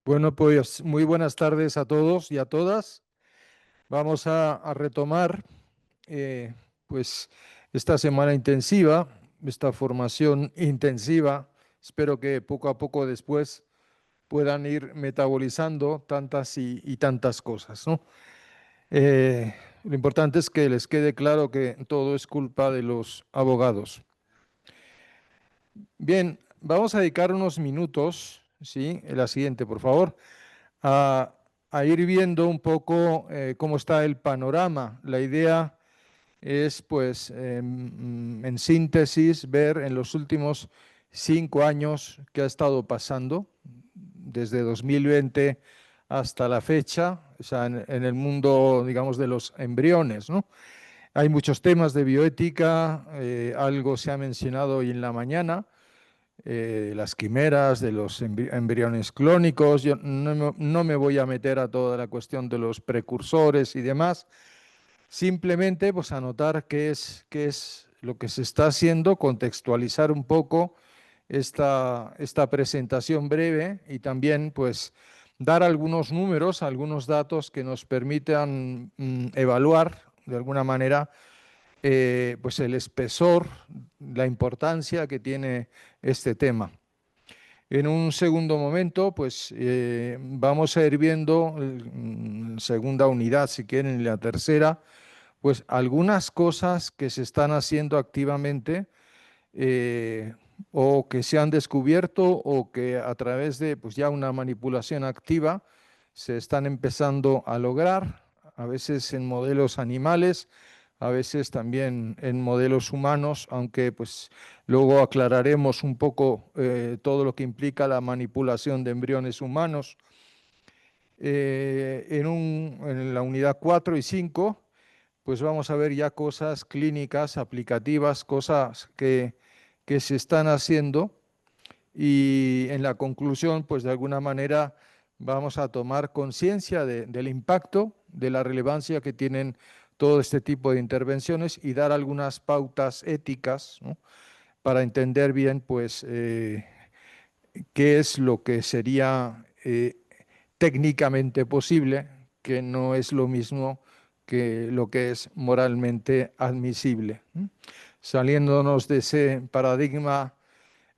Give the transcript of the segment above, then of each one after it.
Bueno, pues muy buenas tardes a todos y a todas. Vamos a retomar eh, pues esta semana intensiva, esta formación intensiva. Espero que poco a poco después puedan ir metabolizando tantas y tantas cosas, ¿no? Lo importante es que les quede claro que todo es culpa de los abogados. Bien, vamos a dedicar unos minutos, ¿sí? La siguiente, por favor, a, a ir viendo un poco cómo está el panorama. La idea es, pues, en síntesis, ver en los últimos 5 años qué ha estado pasando desde 2020 hasta la fecha, o sea, en el mundo, digamos, de los embriones, ¿no? Hay muchos temas de bioética, algo se ha mencionado hoy en la mañana, las quimeras, de los embriones clónicos. Yo no me voy a meter a toda la cuestión de los precursores y demás, simplemente pues anotar qué es lo que se está haciendo, contextualizar un poco esta presentación breve y también pues dar algunos números, algunos datos que nos permitan evaluar de alguna manera pues el espesor, la importancia que tiene este tema. En un segundo momento, pues vamos a ir viendo, segunda unidad, si quieren, y la tercera, pues algunas cosas que se están haciendo activamente eh, o que se han descubierto o que a través de pues ya una manipulación activa se están empezando a lograr, a veces en modelos animales, a veces también en modelos humanos, aunque pues luego aclararemos un poco todo lo que implica la manipulación de embriones humanos. En la unidad 4 y 5 pues vamos a ver ya cosas clínicas, aplicativas, cosas que se están haciendo y en la conclusión, pues de alguna manera vamos a tomar conciencia del impacto, de la relevancia que tienen todo este tipo de intervenciones y dar algunas pautas éticas, ¿no? Para entender bien, pues, qué es lo que sería técnicamente posible, que no es lo mismo que lo que es moralmente admisible. Saliéndonos de ese paradigma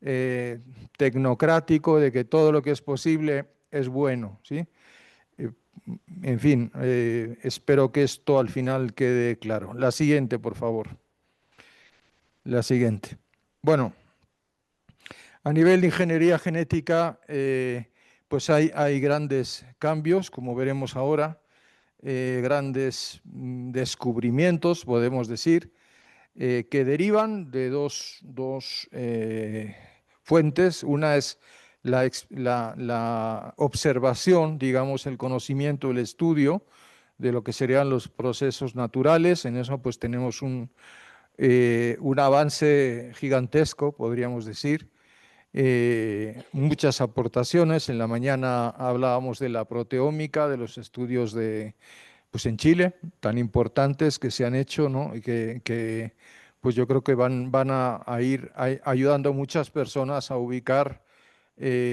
eh, tecnocrático de que todo lo que es posible es bueno, ¿sí? Eh, en fin, espero que esto al final quede claro. La siguiente, por favor. La siguiente. Bueno, a nivel de ingeniería genética, pues hay grandes cambios, como veremos ahora, grandes descubrimientos, podemos decir, que derivan de dos fuentes. Una es la observación, digamos, el conocimiento, el estudio de lo que serían los procesos naturales. En eso pues tenemos un avance gigantesco, podríamos decir. Muchas aportaciones. En la mañana hablábamos de la proteómica, de los estudios pues en Chile, tan importantes que se han hecho, ¿no? Y pues yo creo que van a ir ayudando a muchas personas a ubicar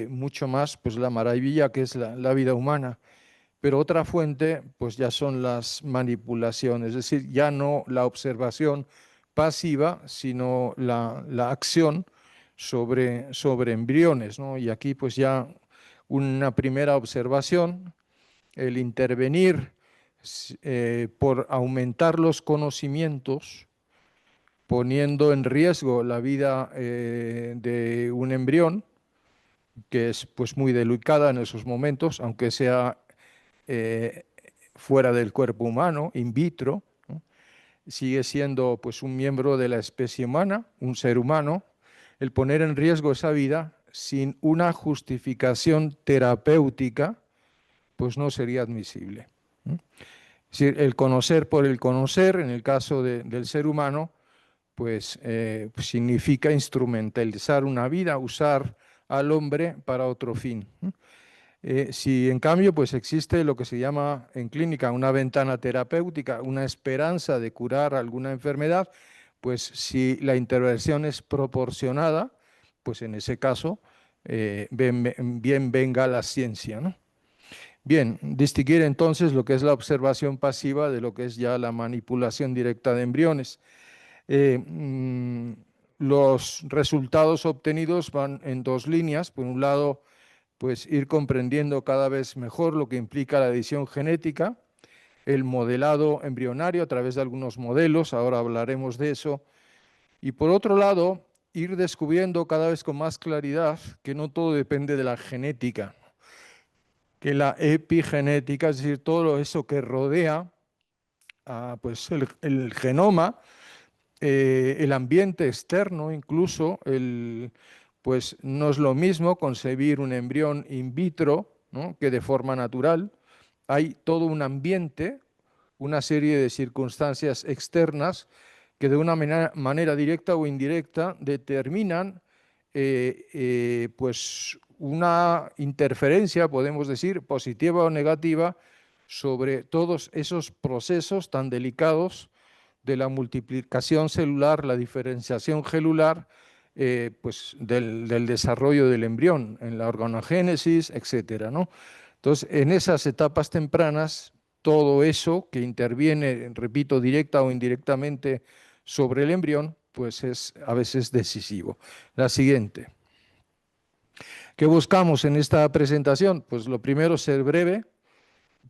mucho más pues la maravilla que es la vida humana. Pero otra fuente, pues ya son las manipulaciones, es decir, ya no la observación pasiva, sino la acción sobre embriones, ¿no? Y aquí pues ya una primera observación, el intervenir por aumentar los conocimientos, poniendo en riesgo la vida de un embrión, que es pues muy delicada en esos momentos, aunque sea eh, fuera del cuerpo humano, in vitro, ¿no? Sigue siendo pues un miembro de la especie humana, un ser humano. El poner en riesgo esa vida sin una justificación terapéutica, pues no sería admisible. Es decir, el conocer por el conocer, en el caso del ser humano, pues significa instrumentalizar una vida, usar al hombre para otro fin. Si en cambio pues existe lo que se llama en clínica una ventana terapéutica, una esperanza de curar alguna enfermedad, pues si la intervención es proporcionada, pues en ese caso bien venga la ciencia, ¿no? Bien, distinguir entonces lo que es la observación pasiva de lo que es ya la manipulación directa de embriones. Eh, mm, los resultados obtenidos van en dos líneas. Por un lado, pues ir comprendiendo cada vez mejor lo que implica la edición genética, el modelado embrionario a través de algunos modelos, ahora hablaremos de eso. Y por otro lado, ir descubriendo cada vez con más claridad que no todo depende de la genética, que la epigenética, es decir, todo eso que rodea pues el genoma, el ambiente externo incluso, pues no es lo mismo concebir un embrión in vitro, ¿no?, que de forma natural. Hay todo un ambiente, una serie de circunstancias externas que de una manera directa o indirecta determinan pues una interferencia, podemos decir, positiva o negativa, sobre todos esos procesos tan delicados de la multiplicación celular, la diferenciación celular, pues del desarrollo del embrión, en la organogénesis, etcétera, ¿no? Entonces, en esas etapas tempranas, todo eso que interviene, repito, directa o indirectamente sobre el embrión, pues es a veces decisivo. La siguiente. ¿Qué buscamos en esta presentación? Pues lo primero, ser breve,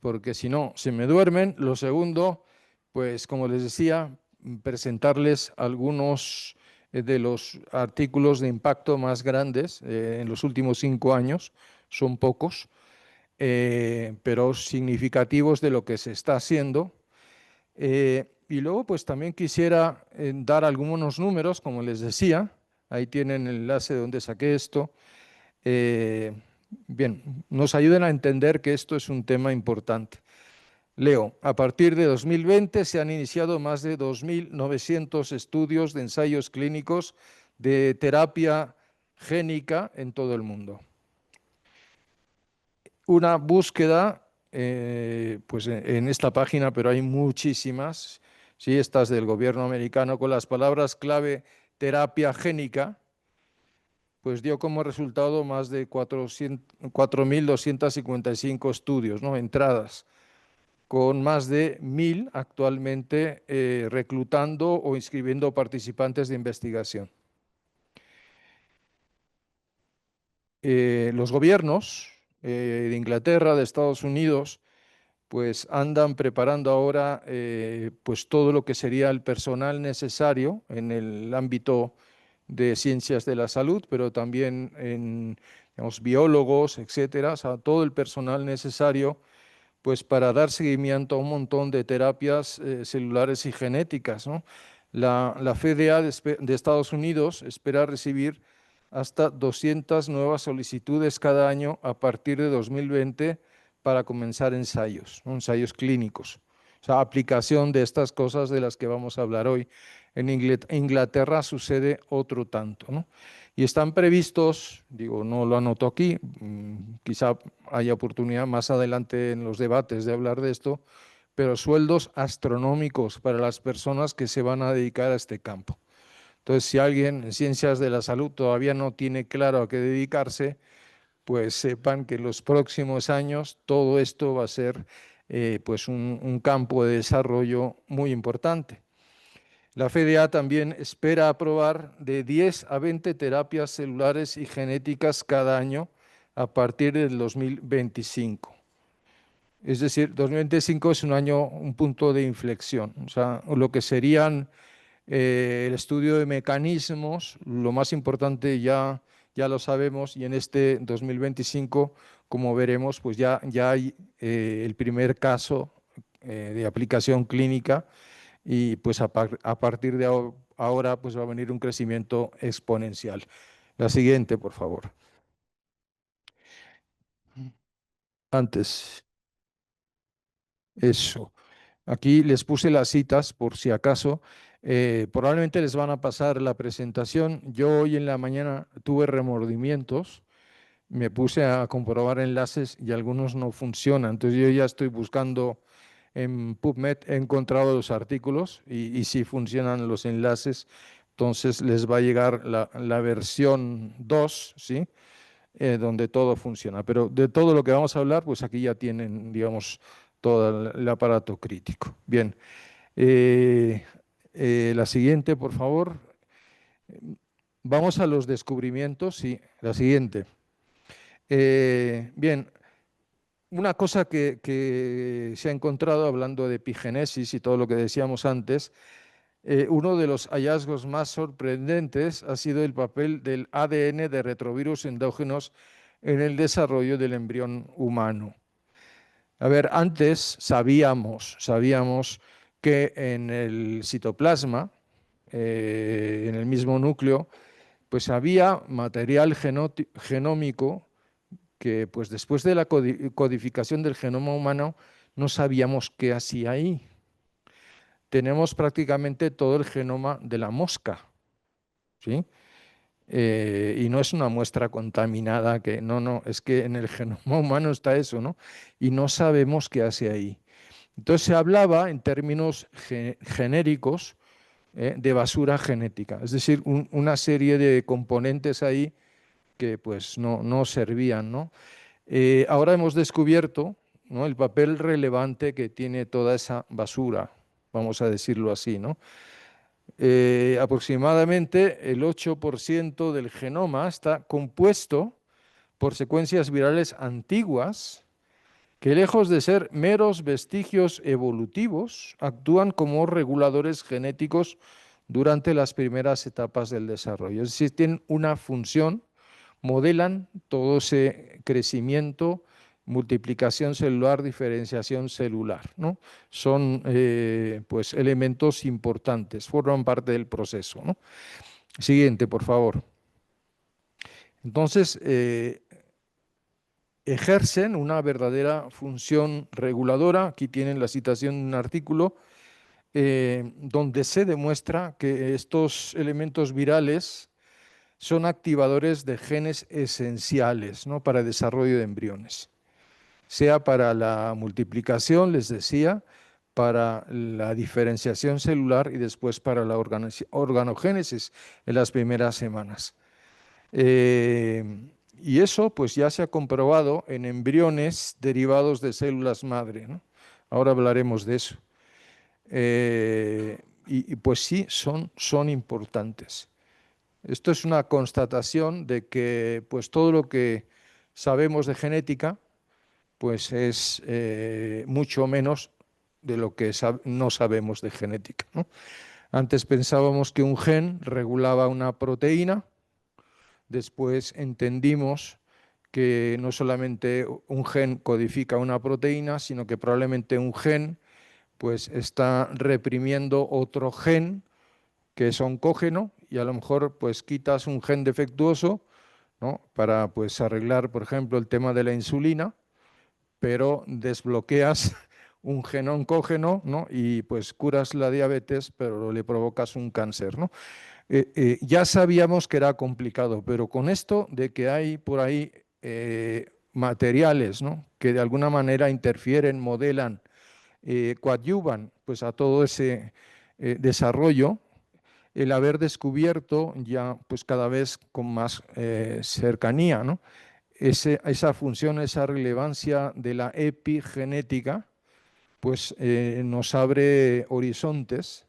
porque si no, se me duermen. Lo segundo, pues como les decía, presentarles algunos de los artículos de impacto más grandes en los últimos 5 años. Son pocos, pero significativos de lo que se está haciendo. Y luego, pues también quisiera dar algunos números, como les decía. Ahí tienen el enlace donde saqué esto. Bien, nos ayuden a entender que esto es un tema importante. Leo, a partir de 2020 se han iniciado más de 2.900 estudios de ensayos clínicos de terapia génica en todo el mundo. Una búsqueda, pues en esta página, pero hay muchísimas, ¿sí? Estas del gobierno americano, con las palabras clave terapia génica, pues dio como resultado más de 4.255 estudios, ¿no?, entradas, con más de 1.000 actualmente reclutando o inscribiendo participantes de investigación. Los gobiernos de Inglaterra, de Estados Unidos, pues andan preparando ahora pues todo lo que sería el personal necesario en el ámbito de ciencias de la salud, pero también en, digamos, biólogos, etcétera, o sea, todo el personal necesario pues para dar seguimiento a un montón de terapias celulares y genéticas, ¿no? La FDA de Estados Unidos espera recibir hasta 200 nuevas solicitudes cada año a partir de 2020 para comenzar ensayos, ¿no?, ensayos clínicos. O sea, aplicación de estas cosas de las que vamos a hablar hoy. En Inglaterra sucede otro tanto, ¿no? Y están previstos, digo, no lo anoto aquí, quizá haya oportunidad más adelante en los debates de hablar de esto, pero sueldos astronómicos para las personas que se van a dedicar a este campo. Entonces, si alguien en ciencias de la salud todavía no tiene claro a qué dedicarse, pues sepan que en los próximos años todo esto va a ser pues un campo de desarrollo muy importante. La FDA también espera aprobar de 10 a 20 terapias celulares y genéticas cada año a partir del 2025. Es decir, 2025 es un año, un punto de inflexión. O sea, lo que serían el estudio de mecanismos, lo más importante ya lo sabemos, y en este 2025, como veremos, pues ya hay el primer caso de aplicación clínica, y pues a partir de ahora pues va a venir un crecimiento exponencial. La siguiente, por favor. Antes, eso. Aquí les puse las citas por si acaso. Probablemente les van a pasar la presentación. Yo hoy en la mañana tuve remordimientos, me puse a comprobar enlaces y algunos no funcionan. Entonces yo ya estoy buscando en PubMed, he encontrado los artículos y sí funcionan los enlaces. Entonces les va a llegar la versión 2, ¿sí? donde todo funciona. Pero de todo lo que vamos a hablar, pues aquí ya tienen, digamos, todo el aparato crítico. Bien, la siguiente, por favor. Vamos a los descubrimientos, sí, la siguiente. Bien, una cosa que se ha encontrado hablando de epigénesis y todo lo que decíamos antes, uno de los hallazgos más sorprendentes ha sido el papel del ADN de retrovirus endógenos en el desarrollo del embrión humano. A ver, antes sabíamos que en el citoplasma, en el mismo núcleo, pues había material genómico que pues después de la codificación del genoma humano no sabíamos qué hacía ahí. Tenemos prácticamente todo el genoma de la mosca, ¿sí? Y no es una muestra contaminada, que no, es que en el genoma humano está eso, ¿no? Y no sabemos qué hace ahí. Entonces se hablaba en términos genéricos de basura genética, es decir, una serie de componentes ahí que pues no servían, ¿no? Ahora hemos descubierto, ¿no?, el papel relevante que tiene toda esa basura, vamos a decirlo así, ¿no? Aproximadamente el 8% del genoma está compuesto por secuencias virales antiguas que, lejos de ser meros vestigios evolutivos, actúan como reguladores genéticos durante las primeras etapas del desarrollo. Es decir, tienen una función, modelan todo ese crecimiento, multiplicación celular, diferenciación celular, ¿no? Son pues elementos importantes, forman parte del proceso, ¿no? Siguiente, por favor. Entonces, ejercen una verdadera función reguladora. Aquí tienen la citación de un artículo donde se demuestra que estos elementos virales son activadores de genes esenciales, ¿no?, para el desarrollo de embriones, sea para la multiplicación, les decía, para la diferenciación celular y después para la organogénesis en las primeras semanas. Y eso pues ya se ha comprobado en embriones derivados de células madre, ¿no? Ahora hablaremos de eso. Y pues sí, son importantes. Esto es una constatación de que pues todo lo que sabemos de genética pues es mucho menos de lo que no sabemos de genética, ¿no? Antes pensábamos que un gen regulaba una proteína, después entendimos que no solamente un gen codifica una proteína, sino que probablemente un gen pues está reprimiendo otro gen que es oncógeno, y a lo mejor pues quitas un gen defectuoso, ¿no?, para pues arreglar, por ejemplo, el tema de la insulina, pero desbloqueas un gen oncógeno, ¿no?, y pues curas la diabetes, pero le provocas un cáncer, ¿no? Ya sabíamos que era complicado, pero con esto de que hay por ahí materiales, ¿no?, que de alguna manera interfieren, modelan, coadyuvan pues a todo ese desarrollo, el haber descubierto ya pues cada vez con más cercanía, ¿no?, esa función, esa relevancia de la epigenética, pues nos abre horizontes,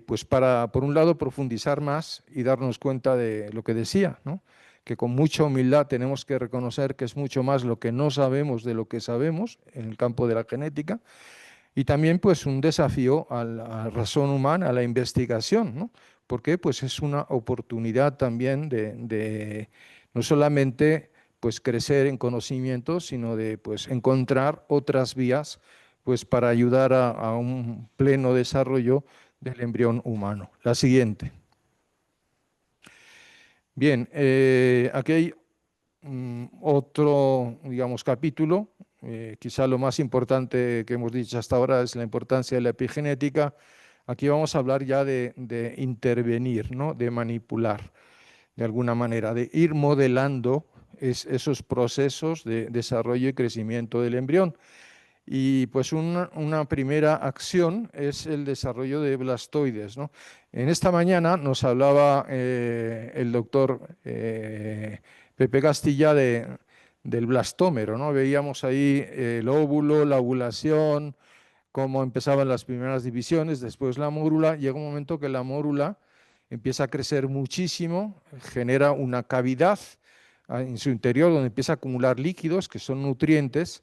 pues para, por un lado, profundizar más y darnos cuenta de lo que decía, ¿no?, que con mucha humildad tenemos que reconocer que es mucho más lo que no sabemos de lo que sabemos en el campo de la genética, y también pues un desafío a la razón humana, a la investigación, ¿no?, porque pues es una oportunidad también de no solamente pues crecer en conocimiento, sino de pues encontrar otras vías pues para ayudar a un pleno desarrollo del embrión humano. La siguiente. Bien, aquí hay otro, digamos, capítulo. Quizá lo más importante que hemos dicho hasta ahora es la importancia de la epigenética. Aquí vamos a hablar ya de intervenir, ¿no?, de manipular, de alguna manera, de ir modelando esos procesos de desarrollo y crecimiento del embrión. Y pues una primera acción es el desarrollo de blastoides, ¿no? En esta mañana nos hablaba el doctor Pepe Castilla del blastómero, ¿no? Veíamos ahí el óvulo, la ovulación, cómo empezaban las primeras divisiones, después la mórula. Llega un momento que la mórula empieza a crecer muchísimo, genera una cavidad en su interior donde empieza a acumular líquidos que son nutrientes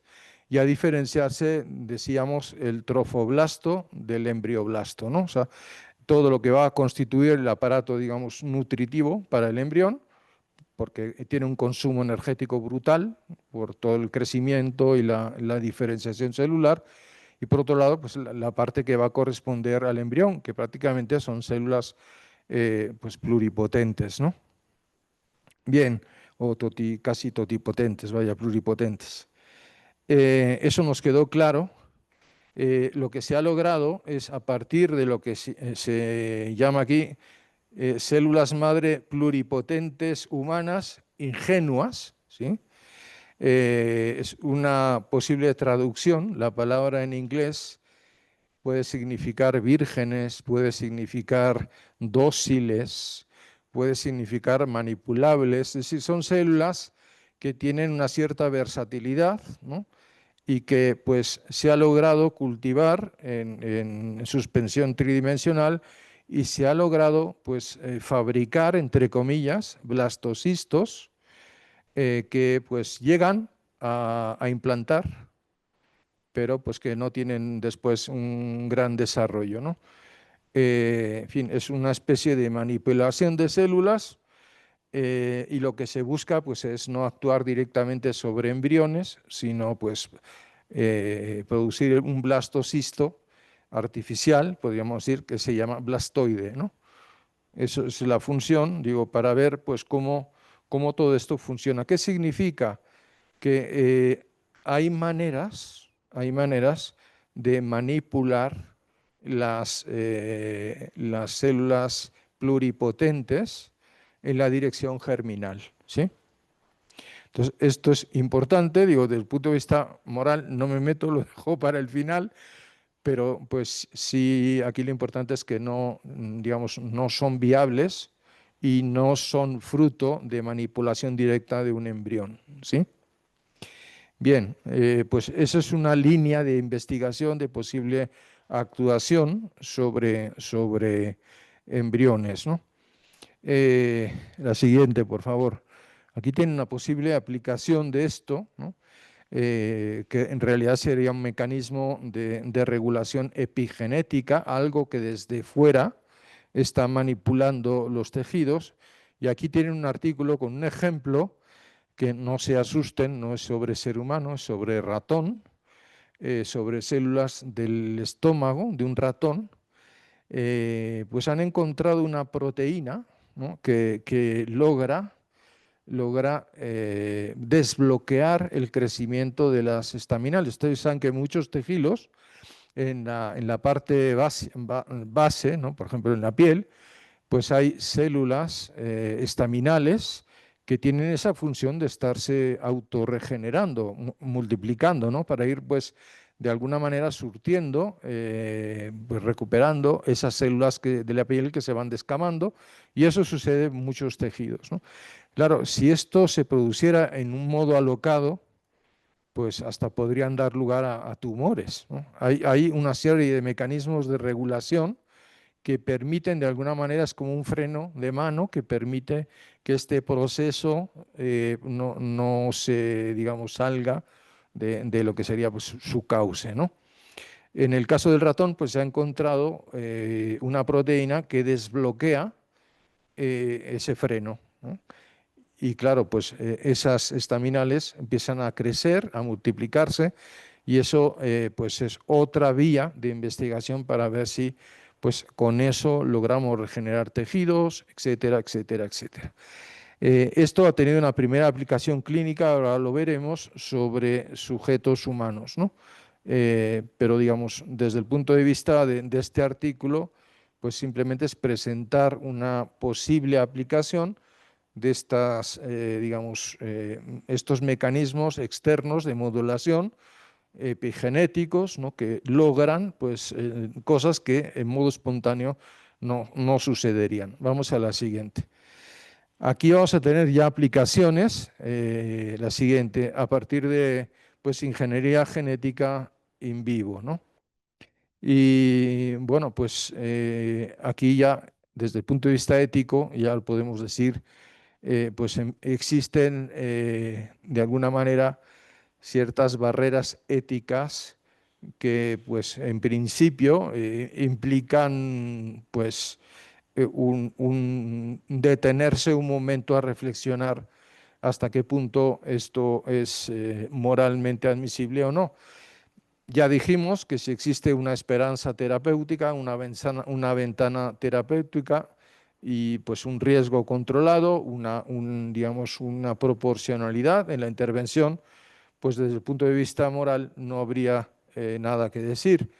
y a diferenciarse, decíamos, el trofoblasto del embrioblasto, ¿no? O sea, todo lo que va a constituir el aparato, digamos, nutritivo para el embrión, porque tiene un consumo energético brutal por todo el crecimiento y la diferenciación celular, y por otro lado, pues la parte que va a corresponder al embrión, que prácticamente son células pues pluripotentes, ¿no? Bien, o casi totipotentes, vaya, pluripotentes. Eso nos quedó claro. Lo que se ha logrado es, a partir de lo que se llama aquí células madre pluripotentes humanas ingenuas, ¿sí? Es una posible traducción. La palabra en inglés puede significar vírgenes, puede significar dóciles, puede significar manipulables, es decir, son células que tienen una cierta versatilidad, ¿no? Y que pues se ha logrado cultivar en suspensión tridimensional y se ha logrado pues fabricar, entre comillas, blastocistos que pues llegan a implantar, pero pues que no tienen después un gran desarrollo, ¿no? En fin, es una especie de manipulación de células y lo que se busca pues es no actuar directamente sobre embriones, sino pues producir un blastocisto artificial, podríamos decir, que se llama blastoide, ¿no? Eso es la función, digo, para ver pues cómo todo esto funciona. ¿Qué significa? Que hay maneras de manipular las células pluripotentes en la dirección germinal, ¿sí? Entonces, esto es importante, digo, desde el punto de vista moral, no me meto, lo dejo para el final, pero pues sí, aquí lo importante es que no, digamos, no son viables y no son fruto de manipulación directa de un embrión, ¿sí? Bien, pues esa es una línea de investigación de posible actuación sobre embriones, ¿no? La siguiente, por favor. Aquí tiene una posible aplicación de esto, ¿no? Que en realidad sería un mecanismo de regulación epigenética, algo que desde fuera está manipulando los tejidos. Y aquí tienen un artículo con un ejemplo que no se asusten, no es sobre ser humano, es sobre ratón, sobre células del estómago de un ratón. Pues han encontrado una proteína, ¿no? que logra desbloquear el crecimiento de las estaminales. Ustedes saben que muchos tejidos en la parte base, ¿no? Por ejemplo en la piel, pues hay células estaminales que tienen esa función de estarse autorregenerando, multiplicando, ¿no? Para ir, pues, de alguna manera surtiendo, pues, recuperando esas células de la piel que se van descamando, y eso sucede en muchos tejidos, ¿no? Claro, si esto se produciera en un modo alocado, pues hasta podrían dar lugar a tumores, ¿no? Hay una serie de mecanismos de regulación que permiten, de alguna manera, es como un freno de mano que permite que este proceso no se, digamos, salga de lo que sería pues, su cauce, ¿no? En el caso del ratón, pues se ha encontrado una proteína que desbloquea ese freno, ¿no? Y claro, pues esas estaminales empiezan a crecer, a multiplicarse, y eso pues es otra vía de investigación para ver si pues con eso logramos regenerar tejidos, etcétera, etcétera, etcétera. Esto ha tenido una primera aplicación clínica, ahora lo veremos, sobre sujetos humanos, ¿no? Pero digamos, desde el punto de vista de este artículo, pues simplemente es presentar una posible aplicación de digamos, estos mecanismos externos de modulación epigenéticos, ¿no? Que logran pues, cosas que en modo espontáneo no sucederían. Vamos a la siguiente. Aquí vamos a tener ya aplicaciones, la siguiente, a partir de pues, ingeniería genética in vivo, ¿no? Y bueno, pues aquí ya desde el punto de vista ético, ya lo podemos decir, pues existen de alguna manera ciertas barreras éticas que pues en principio implican pues un detenerse un momento a reflexionar hasta qué punto esto es moralmente admisible o no. Ya dijimos que si existe una esperanza terapéutica, una ventana terapéutica y pues un riesgo controlado, digamos, una proporcionalidad en la intervención, pues desde el punto de vista moral no habría nada que decir.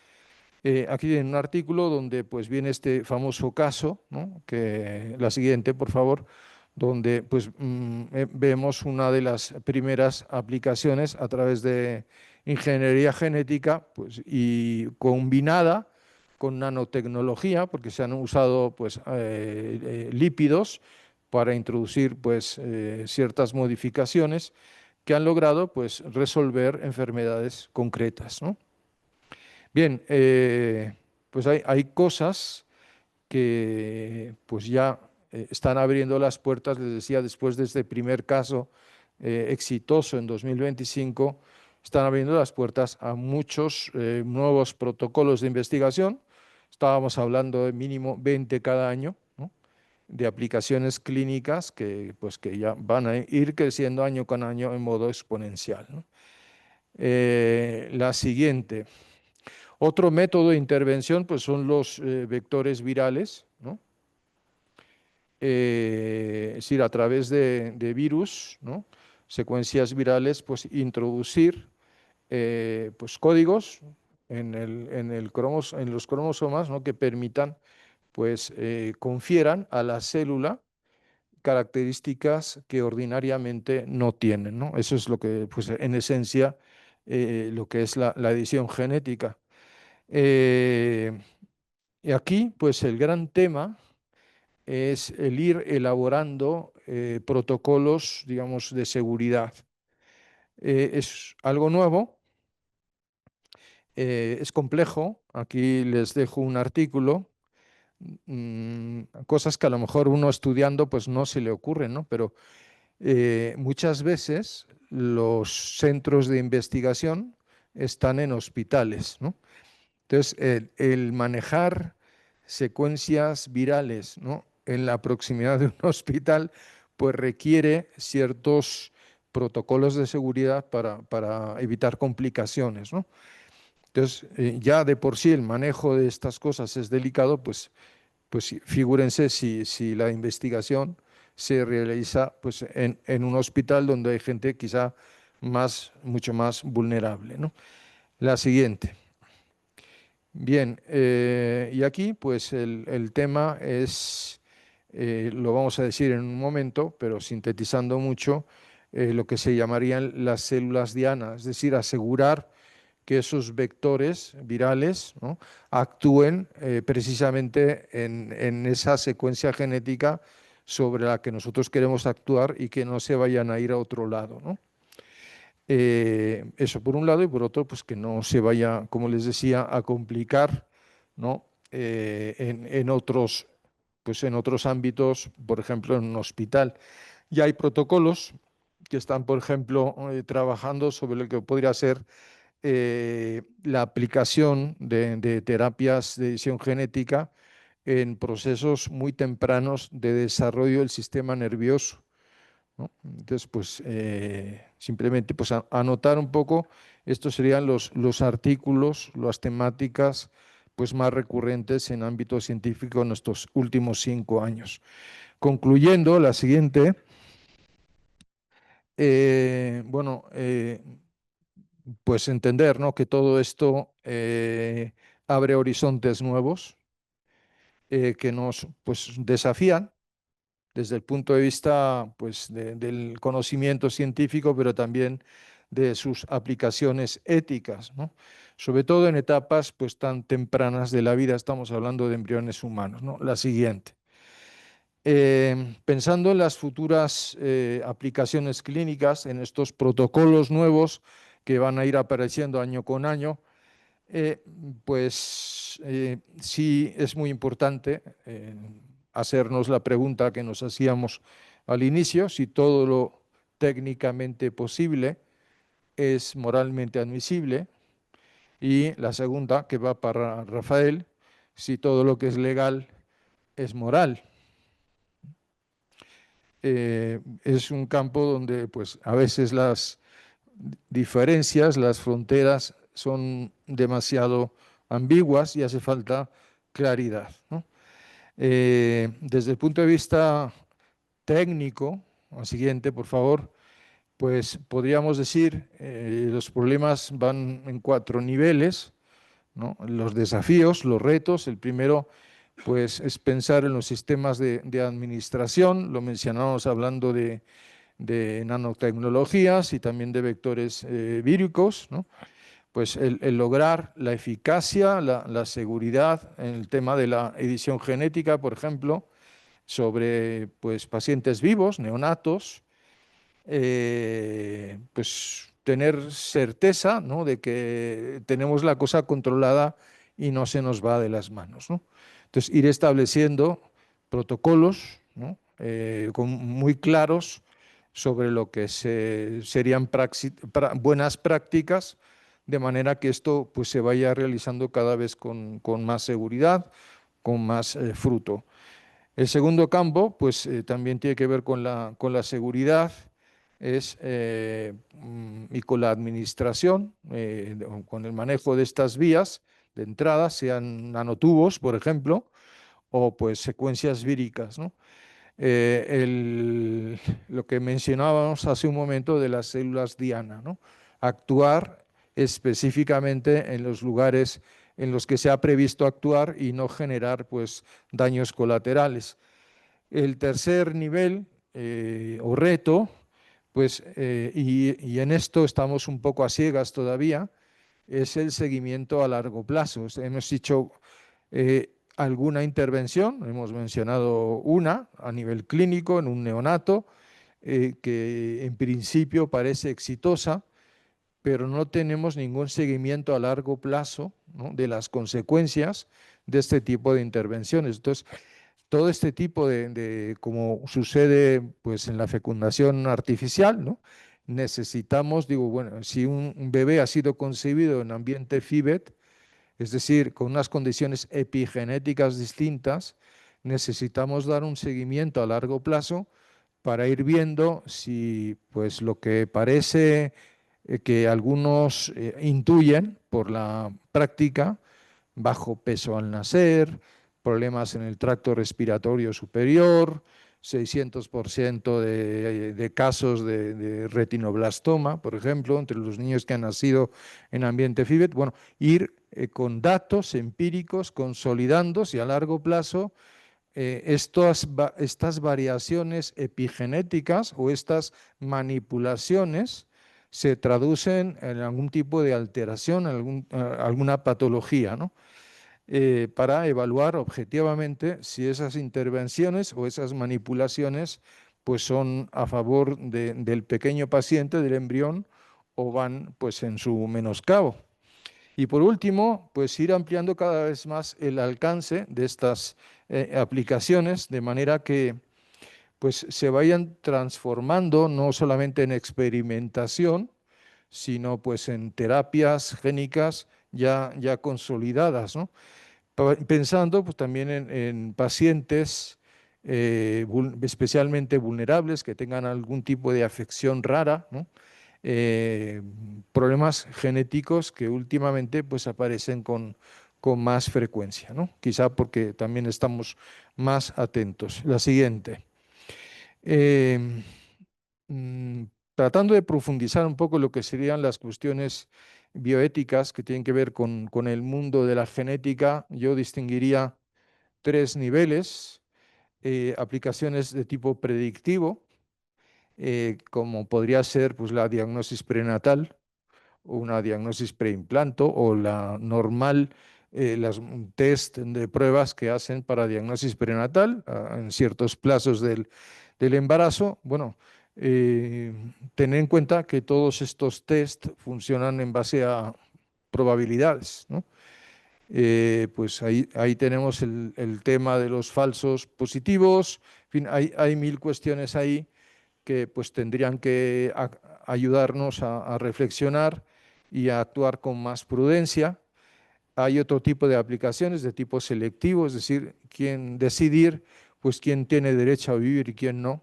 Aquí en un artículo donde pues viene este famoso caso, ¿no? Que la siguiente, por favor, donde pues vemos una de las primeras aplicaciones a través de ingeniería genética, pues, y combinada con nanotecnología, porque se han usado pues lípidos para introducir pues ciertas modificaciones que han logrado pues resolver enfermedades concretas, ¿no? Bien, pues hay cosas que pues ya están abriendo las puertas, les decía, después de este primer caso exitoso en 2025, están abriendo las puertas a muchos nuevos protocolos de investigación. Estábamos hablando de mínimo 20 cada año, ¿no? De aplicaciones clínicas pues, que ya van a ir creciendo año con año en modo exponencial, ¿no? La siguiente. Otro método de intervención pues, son los vectores virales, ¿no? Es decir, a través de virus, ¿no? Secuencias virales, pues introducir pues, códigos en los cromosomas, ¿no? Que permitan, pues, confieran a la célula características que ordinariamente no tienen, ¿no? Eso es lo que, pues, en esencia, lo que es la edición genética. Eh, y aquí, pues el gran tema es el ir elaborando protocolos, digamos, de seguridad. Es algo nuevo, es complejo. Aquí les dejo un artículo, cosas que a lo mejor uno estudiando pues no se le ocurren, ¿no? Pero muchas veces los centros de investigación están en hospitales, ¿no? Entonces, el manejar secuencias virales, ¿no? En la proximidad de un hospital, pues requiere ciertos protocolos de seguridad para evitar complicaciones, ¿no? Entonces, ya de por sí el manejo de estas cosas es delicado, pues figúrense si la investigación se realiza pues, en un hospital donde hay gente quizá mucho más vulnerable, ¿no? La siguiente. Bien, y aquí pues el tema es, lo vamos a decir en un momento, pero sintetizando mucho, lo que se llamarían las células diana, es decir, asegurar que esos vectores virales, ¿no? Actúen precisamente en esa secuencia genética sobre la que nosotros queremos actuar y que no se vayan a ir a otro lado, ¿no? Eso por un lado y por otro, pues que no se vaya, como les decía, a complicar, ¿no? En otros, pues en otros ámbitos, por ejemplo, en un hospital. Ya hay protocolos que están, por ejemplo, trabajando sobre lo que podría ser la aplicación de terapias de edición genética en procesos muy tempranos de desarrollo del sistema nervioso, ¿no? Entonces, pues simplemente pues, anotar un poco, estos serían los artículos, las temáticas pues, más recurrentes en ámbito científico en estos últimos 5 años. Concluyendo, la siguiente, bueno, pues entender, ¿no? Que todo esto abre horizontes nuevos que nos pues, desafían desde el punto de vista pues, del conocimiento científico, pero también de sus aplicaciones éticas, ¿no? Sobre todo en etapas pues, tan tempranas de la vida, estamos hablando de embriones humanos, ¿no? La siguiente. Pensando en las futuras aplicaciones clínicas, en estos protocolos nuevos que van a ir apareciendo año con año, eh, pues sí es muy importante hacernos la pregunta que nos hacíamos al inicio, si todo lo técnicamente posible es moralmente admisible, y la segunda, que va para Rafael, si todo lo que es legal es moral. Es un campo donde pues a veces las diferencias, las fronteras son demasiado ambiguas y hace falta claridad, ¿no? Desde el punto de vista técnico, al siguiente, por favor, pues podríamos decir, los problemas van en 4 niveles, ¿no? Los desafíos, los retos. El primero, pues, es pensar en los sistemas de administración. Lo mencionamos hablando de nanotecnologías y también de vectores víricos, ¿no? Pues el lograr la eficacia, la seguridad en el tema de la edición genética, por ejemplo, sobre pues, pacientes vivos, neonatos, pues tener certeza, ¿no?, de que tenemos la cosa controlada y no se nos va de las manos, ¿no? Entonces, ir estableciendo protocolos, ¿no?, muy claros sobre lo que serían buenas prácticas, de manera que esto pues, se vaya realizando cada vez con más seguridad, con más fruto. El segundo campo, pues también tiene que ver con la seguridad y con la administración, con el manejo de estas vías de entrada, sean nanotubos, por ejemplo, o pues secuencias víricas, ¿no? Lo que mencionábamos hace un momento de las células diana, ¿no? Actuar específicamente en los lugares en los que se ha previsto actuar y no generar pues, daños colaterales. El tercer nivel o reto, pues, y en esto estamos un poco a ciegas todavía, es el seguimiento a largo plazo. Hemos dicho alguna intervención, hemos mencionado una a nivel clínico en un neonato, que en principio parece exitosa, pero no tenemos ningún seguimiento a largo plazo, ¿no?, de las consecuencias de este tipo de intervenciones. Entonces, todo este tipo como sucede pues, en la fecundación artificial, ¿no?, necesitamos, digo, bueno, si un bebé ha sido concebido en ambiente FIVET, es decir, con unas condiciones epigenéticas distintas, necesitamos dar un seguimiento a largo plazo para ir viendo si pues, lo que parece que algunos intuyen por la práctica, bajo peso al nacer, problemas en el tracto respiratorio superior, 600% de casos de retinoblastoma, por ejemplo, entre los niños que han nacido en ambiente FIVET. Bueno, ir con datos empíricos, consolidándose a largo plazo estas variaciones epigenéticas o estas manipulaciones se traducen en algún tipo de alteración, alguna patología, ¿no? Para evaluar objetivamente si esas intervenciones o esas manipulaciones pues son a favor del pequeño paciente, del embrión, o van pues en su menoscabo. Y por último, pues ir ampliando cada vez más el alcance de estas aplicaciones, de manera que pues se vayan transformando no solamente en experimentación, sino pues en terapias génicas ya consolidadas, ¿no? Pensando pues, también en pacientes especialmente vulnerables que tengan algún tipo de afección rara, ¿no? Problemas genéticos que últimamente pues, aparecen con más frecuencia, ¿no? Quizá porque también estamos más atentos. La siguiente. Eh, mm, Tratando de profundizar un poco lo que serían las cuestiones bioéticas que tienen que ver con el mundo de la genética, yo distinguiría 3 niveles: aplicaciones de tipo predictivo, como podría ser pues, la diagnosis prenatal, o una diagnosis preimplanto, o la normal las test de pruebas que hacen para diagnosis prenatal en ciertos plazos del embarazo. Bueno, tener en cuenta que todos estos test funcionan en base a probabilidades, ¿no? Pues ahí tenemos el tema de los falsos positivos. En fin, hay mil cuestiones ahí que pues tendrían que ayudarnos a reflexionar y a actuar con más prudencia. Hay otro tipo de aplicaciones de tipo selectivo, es decir, quién decidir, pues quién tiene derecho a vivir y quién no,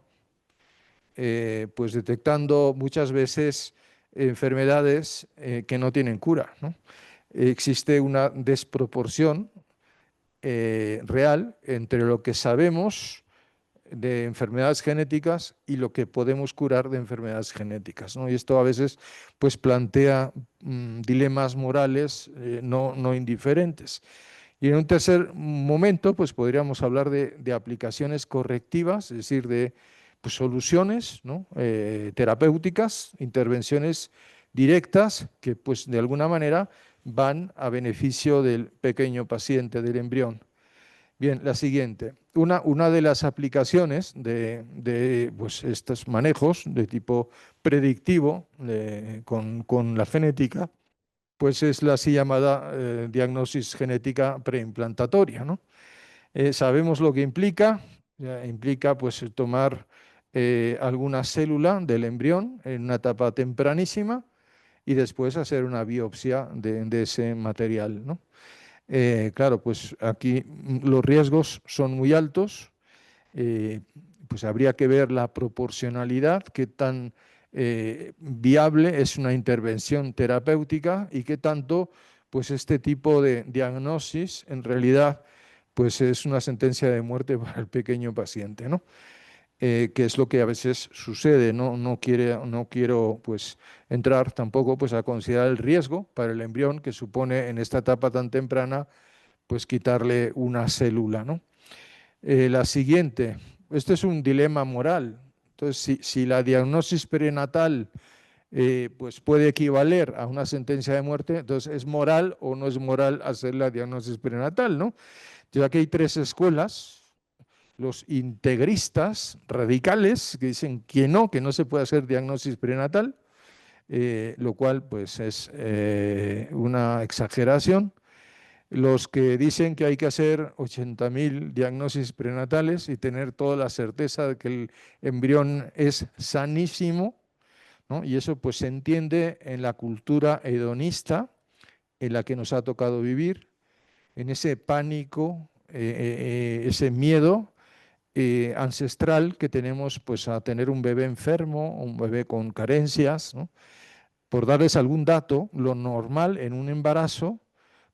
pues detectando muchas veces enfermedades que no tienen cura, ¿no? Existe una desproporción real entre lo que sabemos de enfermedades genéticas y lo que podemos curar de enfermedades genéticas, ¿no? Y esto a veces pues plantea dilemas morales no indiferentes. Y en un tercer momento pues podríamos hablar de aplicaciones correctivas, es decir, de pues, soluciones, ¿no? Terapéuticas, intervenciones directas que pues de alguna manera van a beneficio del pequeño paciente, del embrión. Bien, la siguiente. Una de las aplicaciones de pues, estos manejos de tipo predictivo con la genética, pues es la así llamada diagnosis genética preimplantatoria, ¿no? Sabemos lo que implica. Implica pues tomar alguna célula del embrión en una etapa tempranísima y después hacer una biopsia de ese material, ¿no? Claro, pues aquí los riesgos son muy altos, eh, pues habría que ver la proporcionalidad, qué tan viable es una intervención terapéutica y qué tanto pues este tipo de diagnosis en realidad pues es una sentencia de muerte para el pequeño paciente, ¿no? Que es lo que a veces sucede, ¿no? No quiero pues entrar tampoco pues a considerar el riesgo para el embrión que supone en esta etapa tan temprana pues quitarle una célula, ¿no? La siguiente, este es un dilema moral. Entonces, si la diagnosis prenatal pues puede equivaler a una sentencia de muerte, entonces ¿es moral o no es moral hacer la diagnosis prenatal, ¿no? Entonces aquí hay tres escuelas. Los integristas radicales que dicen que no se puede hacer diagnosis prenatal, lo cual pues es una exageración. Los que dicen que hay que hacer 80.000 diagnosis prenatales y tener toda la certeza de que el embrión es sanísimo, ¿no? Y eso pues se entiende en la cultura hedonista en la que nos ha tocado vivir, en ese pánico, ese miedo ancestral que tenemos pues a tener un bebé enfermo, un bebé con carencias, ¿no? Por darles algún dato, lo normal en un embarazo,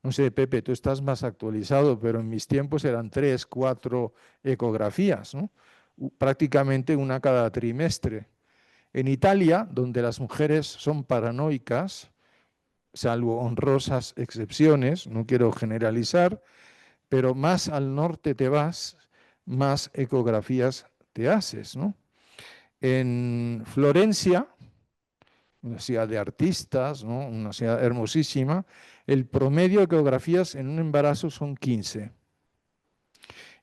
no sé, Pepe, tú estás más actualizado, pero en mis tiempos eran 3, 4 ecografías, ¿no? Prácticamente una cada trimestre. En Italia, donde las mujeres son paranoicas, salvo honrosas excepciones, no quiero generalizar, pero más al norte te vas, más ecografías te haces, ¿no? En Florencia, una ciudad de artistas, ¿no? Una ciudad hermosísima, el promedio de ecografías en un embarazo son 15.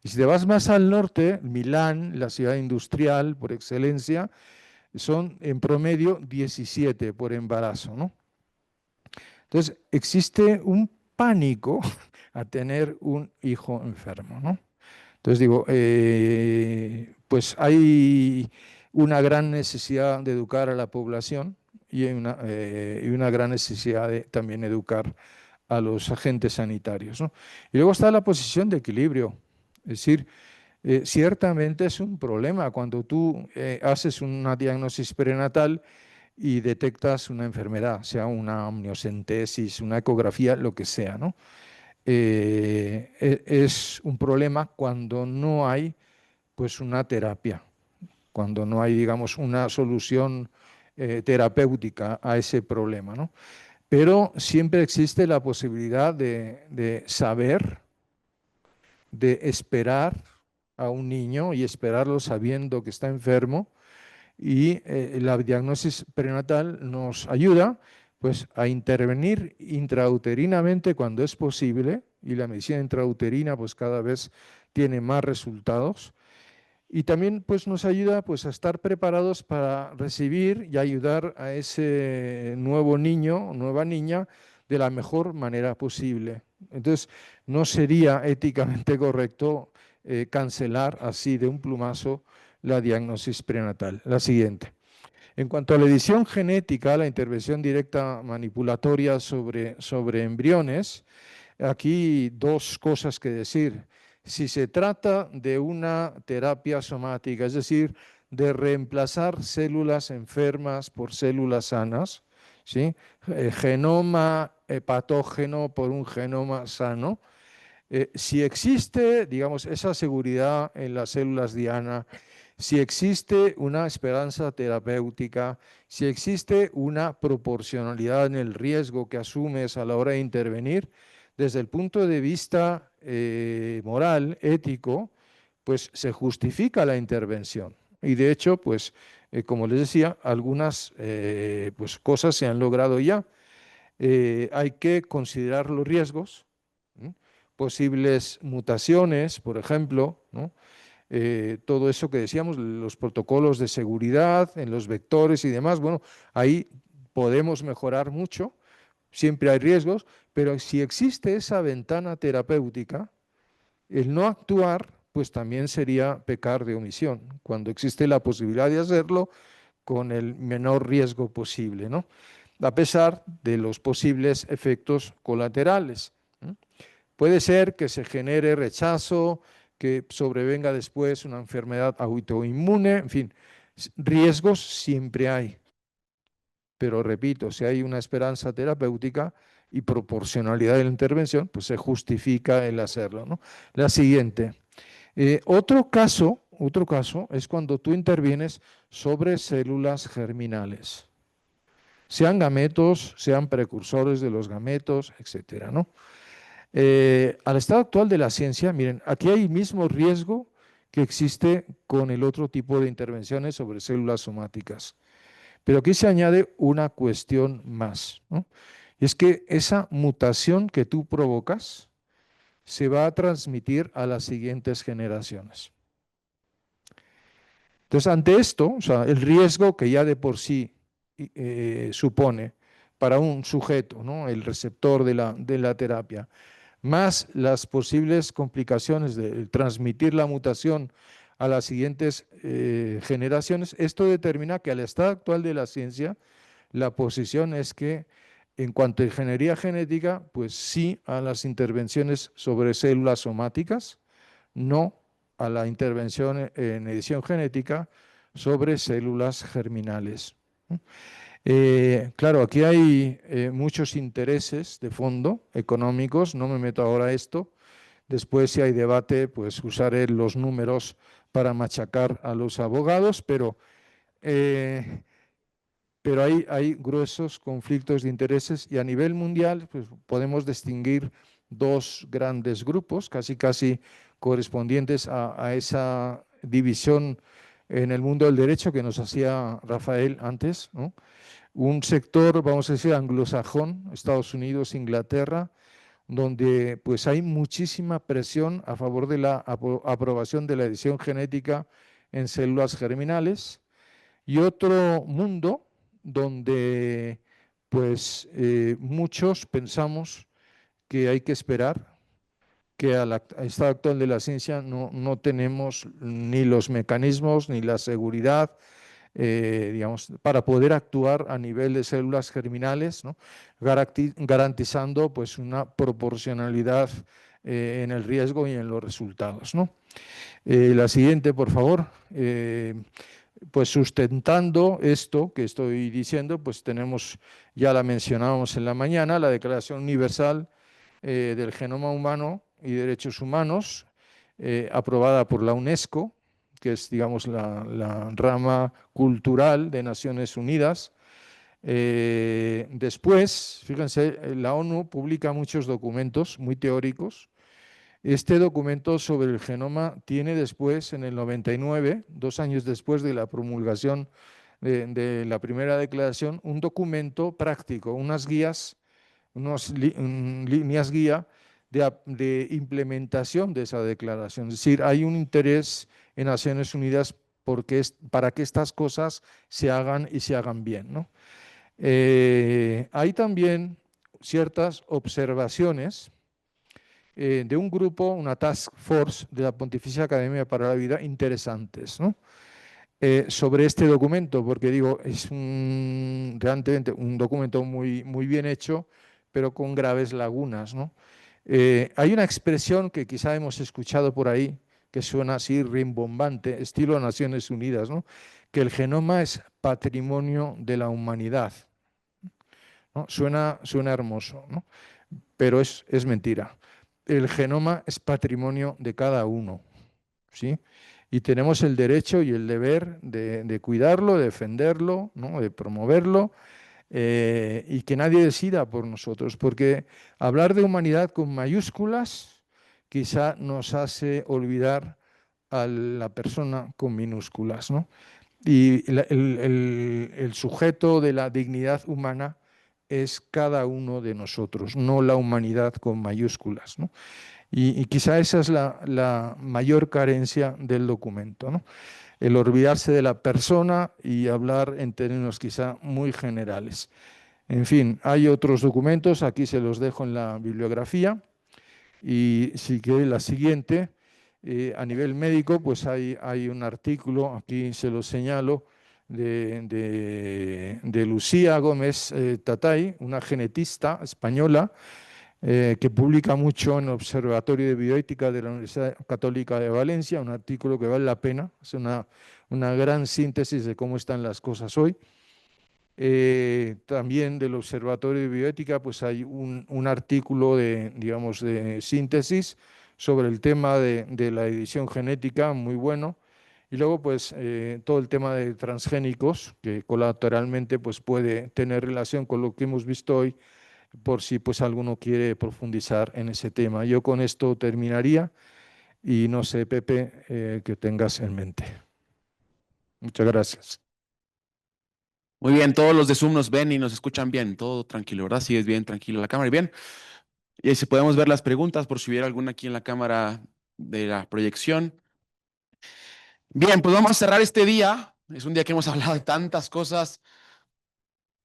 Y si te vas más al norte, Milán, la ciudad industrial por excelencia, son en promedio 17 por embarazo, ¿no? Entonces, existe un pánico a tener un hijo enfermo, ¿no? Entonces digo, pues hay una gran necesidad de educar a la población y una gran necesidad de también educar a los agentes sanitarios, ¿no? Y luego está la posición de equilibrio. Es decir, ciertamente es un problema cuando tú haces una diagnosis prenatal y detectas una enfermedad, sea una amniocentesis, una ecografía, lo que sea, ¿no? Es un problema cuando no hay pues una terapia, cuando no hay, digamos, una solución terapéutica a ese problema, ¿no? Pero siempre existe la posibilidad de saber, de esperar a un niño y esperarlo sabiendo que está enfermo y la diagnosis prenatal nos ayuda, pues a intervenir intrauterinamente cuando es posible, y la medicina intrauterina pues cada vez tiene más resultados, y también pues nos ayuda pues a estar preparados para recibir y ayudar a ese nuevo niño o nueva niña de la mejor manera posible. Entonces, no sería éticamente correcto cancelar así de un plumazo la diagnosis prenatal. La siguiente. En cuanto a la edición genética, la intervención directa manipulatoria sobre embriones, aquí dos cosas que decir. Si se trata de una terapia somática, es decir, de reemplazar células enfermas por células sanas, ¿sí? Genoma patógeno por un genoma sano, si existe, digamos, esa seguridad en las células diana, si existe una esperanza terapéutica, si existe una proporcionalidad en el riesgo que asumes a la hora de intervenir, desde el punto de vista moral, ético, pues se justifica la intervención. Y de hecho, pues, como les decía, algunas pues, cosas se han logrado ya. Hay que considerar los riesgos, ¿sí? Posibles mutaciones, por ejemplo, ¿no? Todo eso que decíamos, los protocolos de seguridad en los vectores y demás, bueno, ahí podemos mejorar mucho, siempre hay riesgos, pero si existe esa ventana terapéutica, el no actuar, pues también sería pecar de omisión, cuando existe la posibilidad de hacerlo con el menor riesgo posible, ¿no? A pesar de los posibles efectos colaterales. Puede ser que se genere rechazo, que sobrevenga después una enfermedad autoinmune, en fin, riesgos siempre hay. Pero repito, si hay una esperanza terapéutica y proporcionalidad de la intervención, pues se justifica el hacerlo, ¿no? La siguiente. Otro caso es cuando tú intervienes sobre células germinales, sean gametos, sean precursores de los gametos, etcétera, ¿no? Al estado actual de la ciencia, miren, aquí hay el mismo riesgo que existe con el otro tipo de intervenciones sobre células somáticas. Pero aquí se añade una cuestión más, ¿no? Y es que esa mutación que tú provocas se va a transmitir a las siguientes generaciones. Entonces, ante esto, o sea, el riesgo que ya de por sí supone para un sujeto, ¿no? El receptor de la terapia, más las posibles complicaciones de transmitir la mutación a las siguientes generaciones, esto determina que al estado actual de la ciencia, la posición es que en cuanto a ingeniería genética, pues sí a las intervenciones sobre células somáticas, no a la intervención en edición genética sobre células germinales. Claro, aquí hay muchos intereses de fondo económicos, no me meto ahora a esto. Después, si hay debate, pues usaré los números para machacar a los abogados, eh, pero hay gruesos conflictos de intereses y a nivel mundial pues, podemos distinguir dos grandes grupos, casi correspondientes a esa división en el mundo del derecho que nos hacía Rafael antes, ¿no? Un sector, vamos a decir, anglosajón, Estados Unidos, Inglaterra, donde pues hay muchísima presión a favor de la aprobación de la edición genética en células germinales, y otro mundo donde pues muchos pensamos que hay que esperar, que al estado actual de la ciencia no tenemos ni los mecanismos ni la seguridad digamos, para poder actuar a nivel de células germinales, ¿no? Garantizando pues, una proporcionalidad en el riesgo y en los resultados, ¿no? La siguiente, por favor. Pues sustentando esto que estoy diciendo, pues tenemos, ya la mencionábamos en la mañana, la Declaración Universal del Genoma Humano y Derechos Humanos, aprobada por la UNESCO, que es, digamos, la rama cultural de Naciones Unidas. Después, fíjense, la ONU publica muchos documentos muy teóricos. Este documento sobre el genoma tiene después, en el 99, 2 años después de la promulgación de la primera declaración, un documento práctico, unas guías, líneas guía de implementación de esa declaración. Es decir, hay un interés en Naciones Unidas para que estas cosas se hagan y se hagan bien, ¿no? Hay también ciertas observaciones de un grupo, una task force de la Pontificia Academia para la Vida, interesantes, ¿no? Sobre este documento, porque digo, es realmente un documento muy bien hecho, pero con graves lagunas, ¿no? Hay una expresión que quizá hemos escuchado por ahí, que suena así rimbombante, estilo Naciones Unidas, ¿no? Que el genoma es patrimonio de la humanidad, ¿no? Suena hermoso, ¿no? Pero es mentira. El genoma es patrimonio de cada uno, ¿sí? Y tenemos el derecho y el deber de cuidarlo, de defenderlo, ¿no? De promoverlo, y que nadie decida por nosotros, porque hablar de humanidad con mayúsculas quizá nos hace olvidar a la persona con minúsculas, ¿no? Y el sujeto de la dignidad humana es cada uno de nosotros, no la humanidad con mayúsculas, ¿no? Y quizá esa es la mayor carencia del documento, ¿no? El olvidarse de la persona y hablar en términos quizá muy generales. En fin, hay otros documentos, aquí se los dejo en la bibliografía. Y si quiere la siguiente, a nivel médico, pues hay un artículo, aquí se lo señalo, de Lucía Gómez Tatay, una genetista española, que publica mucho en el Observatorio de Bioética de la Universidad Católica de Valencia, un artículo que vale la pena, es una gran síntesis de cómo están las cosas hoy. También del Observatorio de Bioética, pues hay un artículo digamos, de síntesis sobre el tema de la edición genética, muy bueno. Y luego, pues, todo el tema de transgénicos, que colateralmente pues, puede tener relación con lo que hemos visto hoy, por si pues, alguno quiere profundizar en ese tema. Yo con esto terminaría y no sé, Pepe, que tengas en mente. Muchas gracias. Muy bien, todos los de Zoom nos ven y nos escuchan bien, todo tranquilo, ¿verdad? Sí, es bien tranquilo la cámara. Y bien, y si podemos ver las preguntas por si hubiera alguna aquí en la cámara de la proyección. Bien, pues vamos a cerrar este día. Es un día que hemos hablado de tantas cosas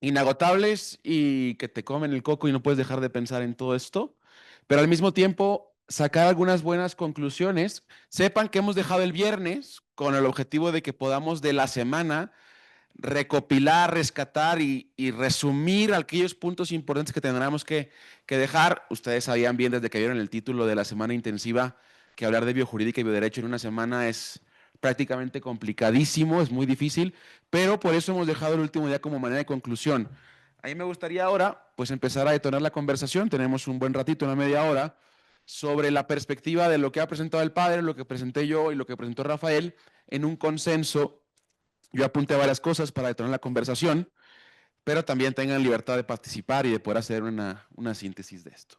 inagotables y que te comen el coco y no puedes dejar de pensar en todo esto, pero al mismo tiempo sacar algunas buenas conclusiones. Sepan que hemos dejado el viernes con el objetivo de que podamos de la semana recopilar, rescatar y resumir aquellos puntos importantes que tendremos que dejar. Ustedes sabían bien desde que vieron el título de la semana intensiva que hablar de biojurídica y bioderecho en una semana es prácticamente complicadísimo, es muy difícil, pero por eso hemos dejado el último día como manera de conclusión. A mí me gustaría ahora pues empezar a detonar la conversación, tenemos un buen ratito, una media hora, sobre la perspectiva de lo que ha presentado el padre, lo que presenté yo y lo que presentó Rafael en un consenso. Yo apunté varias cosas para detonar la conversación, pero también tengan libertad de participar y de poder hacer una síntesis de esto.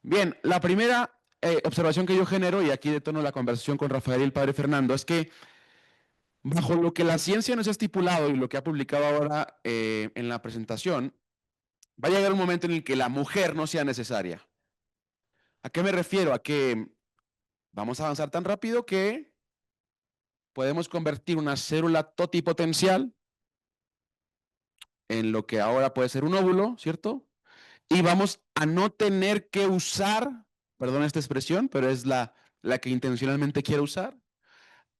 Bien, la primera observación que yo genero, y aquí detono la conversación con Rafael y el padre Fernando, es que bajo lo que la ciencia nos ha estipulado y lo que ha publicado ahora en la presentación, va a llegar un momento en el que la mujer no sea necesaria. ¿A qué me refiero? A que vamos a avanzar tan rápido que podemos convertir una célula totipotencial en lo que ahora puede ser un óvulo, ¿cierto? Y vamos a no tener que usar, perdón esta expresión, pero es la que intencionalmente quiero usar,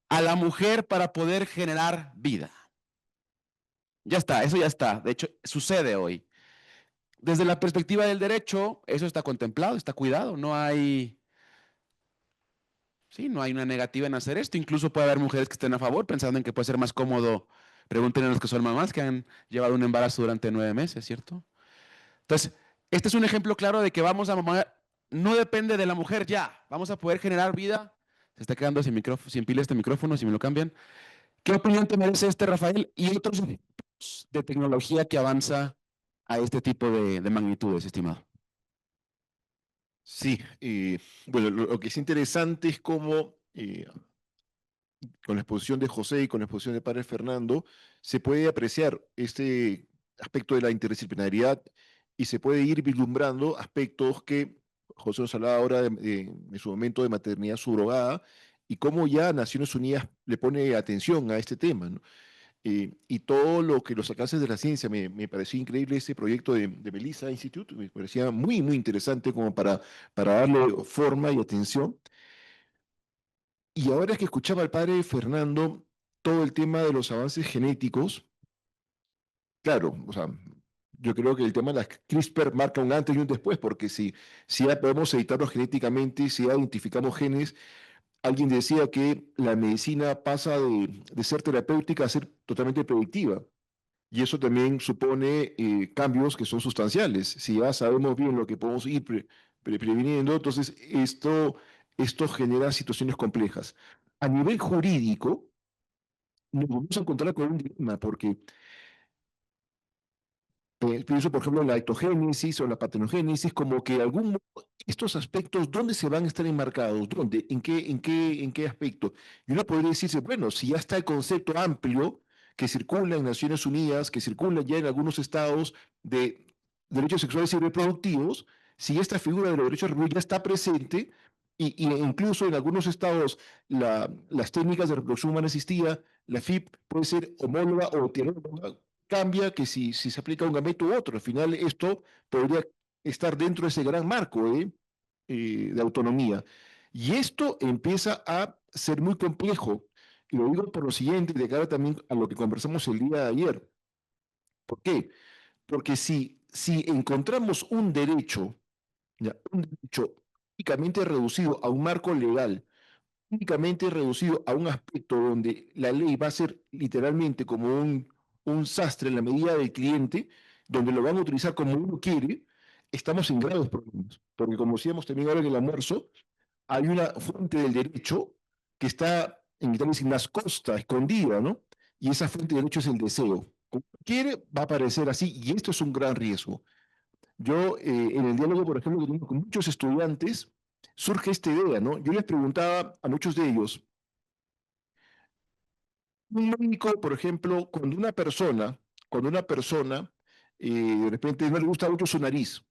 a la mujer para poder generar vida. Ya está, eso ya está. De hecho, sucede hoy. Desde la perspectiva del derecho, eso está contemplado, está cuidado. No hay una negativa en hacer esto. Incluso puede haber mujeres que estén a favor, pensando en que puede ser más cómodo. Pregúntenle a los que son mamás que han llevado un embarazo durante 9 meses, ¿cierto? Entonces, este es un ejemplo claro de que no depende de la mujer ya, vamos a poder generar vida. Se está quedando sin pila este micrófono, si me lo cambian. ¿Qué opinión te merece este, Rafael? Y otros ejemplos de tecnología que avanza a este tipo de magnitudes, estimado. Sí, bueno, lo que es interesante es cómo con la exposición de José y con la exposición de padre Fernando, se puede apreciar este aspecto de la interdisciplinaridad y se puede ir vislumbrando aspectos que José nos hablaba ahora de su momento de maternidad subrogada y cómo ya Naciones Unidas le pone atención a este tema, ¿no? Y todo lo que los alcances de la ciencia, me pareció increíble ese proyecto de Melissa Institute, me parecía muy, muy interesante como para darle forma y atención. Y ahora es que escuchaba al padre Fernando todo el tema de los avances genéticos, claro, o sea, yo creo que el tema de las CRISPR marca un antes y un después, porque si ya podemos editarlos genéticamente, si ya identificamos genes, alguien decía que la medicina pasa de ser terapéutica a ser totalmente predictiva. Y eso también supone cambios que son sustanciales. Si ya sabemos bien lo que podemos ir previniendo, entonces esto genera situaciones complejas. A nivel jurídico, nos vamos a encontrar con un dilema, porque pienso, por ejemplo, en la etogénesis o la partenogénesis, como que algún estos aspectos, ¿dónde se van a estar enmarcados? ¿Dónde? ¿En qué aspecto? Y uno podría decirse, bueno, si ya está el concepto amplio que circula en Naciones Unidas, que circula ya en algunos estados de derechos sexuales y reproductivos, si esta figura de los derechos reproductivos ya está presente, y incluso en algunos estados las técnicas de reproducción humana asistida, la FIP puede ser homóloga o heteróloga, cambia que si se aplica un gameto u otro. Al final esto podría estar dentro de ese gran marco de autonomía. Y esto empieza a ser muy complejo. Y lo digo por lo siguiente, de cara también a lo que conversamos el día de ayer. ¿Por qué? Porque si encontramos un derecho, ya, un derecho únicamente reducido a un marco legal, únicamente reducido a un aspecto donde la ley va a ser literalmente como un sastre en la medida del cliente, donde lo van a utilizar como uno quiere, estamos en graves problemas. Porque como decíamos también ahora en el almuerzo, hay una fuente del derecho que está, en Italia dicen nascosta, escondida, ¿no? Y esa fuente del derecho es el deseo. Como quiere, va a aparecer así, y esto es un gran riesgo. Yo, en el diálogo, por ejemplo, que tengo con muchos estudiantes, surge esta idea, ¿no? Yo les preguntaba a muchos de ellos, un médico, por ejemplo, cuando una persona de repente no le gusta mucho su nariz,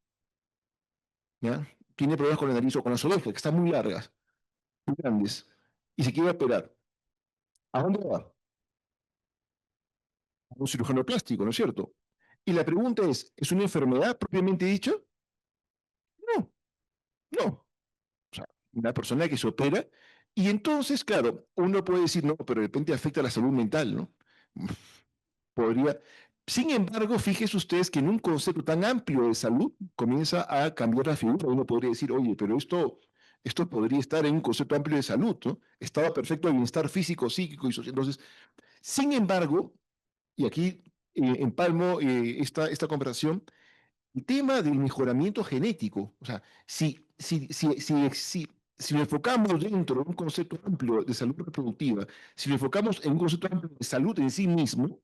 ¿ya? Tiene problemas con la nariz o con las orejas, que están muy largas, muy grandes, y se quiere operar, ¿a dónde va? A un cirujano plástico, ¿no es cierto? Y la pregunta ¿es una enfermedad propiamente dicha? No, no. O sea, una persona que se opera, y entonces, claro, uno puede decir, no, pero de repente afecta a la salud mental, ¿no? Podría. Sin embargo, fíjense ustedes que en un concepto tan amplio de salud comienza a cambiar la figura. Uno podría decir, oye, pero esto podría estar en un concepto amplio de salud, ¿no? Estado perfecto de bienestar físico, psíquico y social. Entonces, sin embargo, y aquí empalmo esta conversación, el tema del mejoramiento genético, o sea, si lo enfocamos dentro de un concepto amplio de salud reproductiva, si lo enfocamos en un concepto amplio de salud en sí mismo,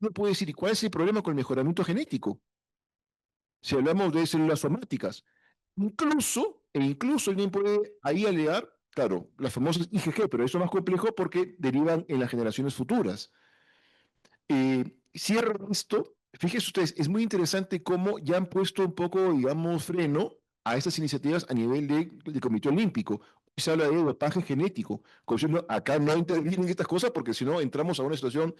uno puede decir, ¿y cuál es el problema con el mejoramiento genético? Si hablamos de células somáticas, incluso alguien puede ahí alegar, claro, las famosas IgG, pero eso es más complejo porque derivan en las generaciones futuras. Cierro esto. Fíjense ustedes, es muy interesante cómo ya han puesto un poco, digamos, freno a estas iniciativas a nivel del Comité Olímpico. Se habla de dopaje genético. Como si acá no intervienen estas cosas porque si no entramos a una situación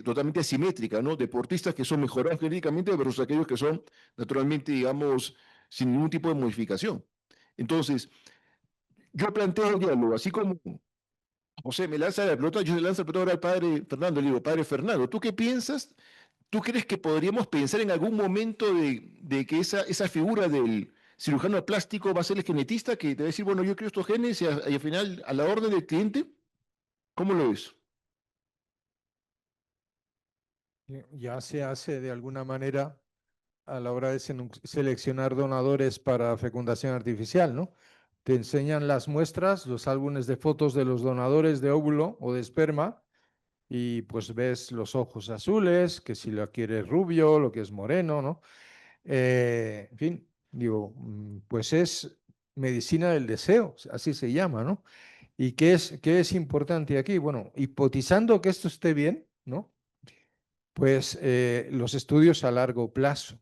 totalmente asimétrica, ¿no? Deportistas que son mejorados genéticamente versus aquellos que son naturalmente, digamos, sin ningún tipo de modificación. Entonces, yo planteo el diálogo, así como José me lanza la pelota, yo le lanzo la pelota ahora al padre Fernando, le digo, padre Fernando, ¿tú qué piensas? ¿Tú crees que podríamos pensar en algún momento de que esa figura del cirujano plástico va a ser el genetista que te va a decir, bueno, yo creo estos genes y al final a la orden del cliente? ¿Cómo lo ves? Ya se hace de alguna manera a la hora de seleccionar donadores para fecundación artificial, ¿no? Te enseñan las muestras, los álbumes de fotos de los donadores de óvulo o de esperma y pues ves los ojos azules, que si lo quieres rubio, lo que es moreno, ¿no? En fin, digo, pues es medicina del deseo, así se llama, ¿no? ¿Y qué es importante aquí? Bueno, hipotizando que esto esté bien, ¿no? Pues los estudios a largo plazo.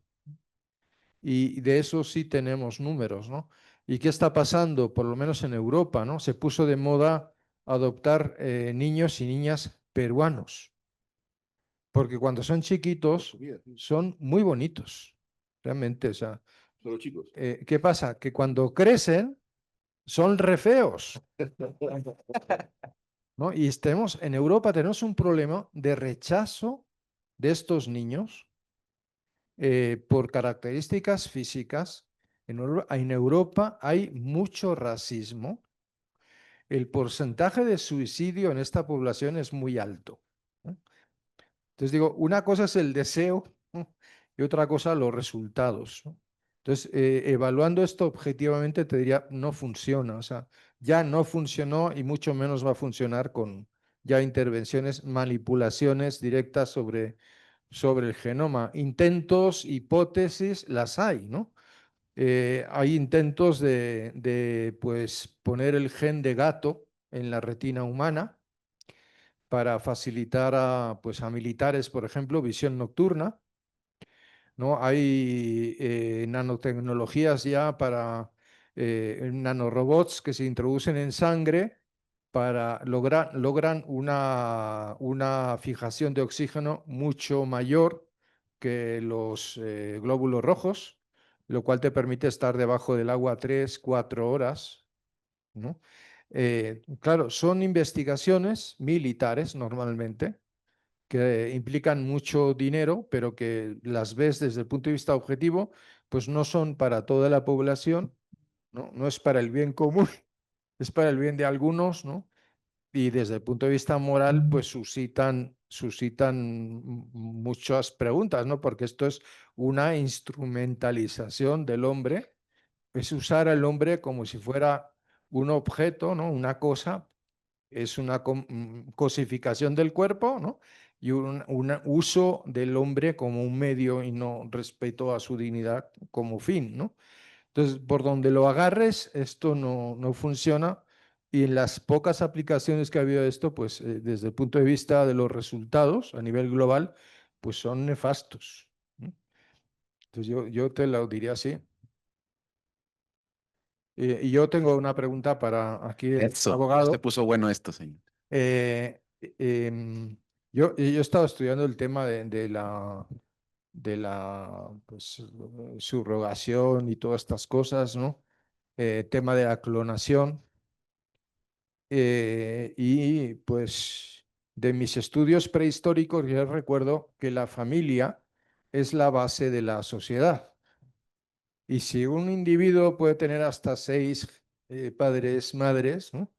Y de eso sí tenemos números, ¿no? ¿Y qué está pasando? Por lo menos en Europa, ¿no? Se puso de moda adoptar niños y niñas peruanos, porque cuando son chiquitos son muy bonitos, realmente. O sea, Son los chicos. ¿qué pasa? Que cuando crecen son re feos, ¿no? Y en Europa tenemos un problema de rechazo de estos niños por características físicas. En Europa hay mucho racismo. El porcentaje de suicidio en esta población es muy alto, ¿no? Entonces digo, una cosa es el deseo, ¿no? Y otra cosa los resultados, ¿no? Entonces, evaluando esto objetivamente, te diría, no funciona. O sea, ya no funcionó y mucho menos va a funcionar con ya intervenciones, manipulaciones directas sobre el genoma. Intentos, hipótesis, las hay, ¿no? Hay intentos de, pues, poner el gen de gato en la retina humana para facilitar pues, a militares, por ejemplo, visión nocturna, ¿no? Hay nanotecnologías ya para nanorobots que se introducen en sangre para logran una fijación de oxígeno mucho mayor que los glóbulos rojos, lo cual te permite estar debajo del agua 3, 4 horas, ¿no? Claro, son investigaciones militares normalmente que implican mucho dinero, pero que las ves desde el punto de vista objetivo, pues no son para toda la población, ¿no? No es para el bien común, es para el bien de algunos, ¿no? Y desde el punto de vista moral, pues suscitan muchas preguntas, ¿no? Porque esto es una instrumentalización del hombre, es usar al hombre como si fuera un objeto, ¿no? Una cosa, es una cosificación del cuerpo, ¿no? Y un uso del hombre como un medio y no respeto a su dignidad como fin, ¿no? Entonces, por donde lo agarres, esto no funciona. Y en las pocas aplicaciones que ha habido de esto, pues desde el punto de vista de los resultados a nivel global, pues son nefastos, ¿no? Entonces, yo te lo diría así. Y yo tengo una pregunta para aquí el Eso. abogado. Se puso bueno esto, señor. Eh, yo he estado estudiando el tema de la pues, subrogación y todas estas cosas, ¿no? Tema de la clonación. Y pues de mis estudios prehistóricos, yo recuerdo que la familia es la base de la sociedad. Y si un individuo puede tener hasta 6 padres, madres, ¿no?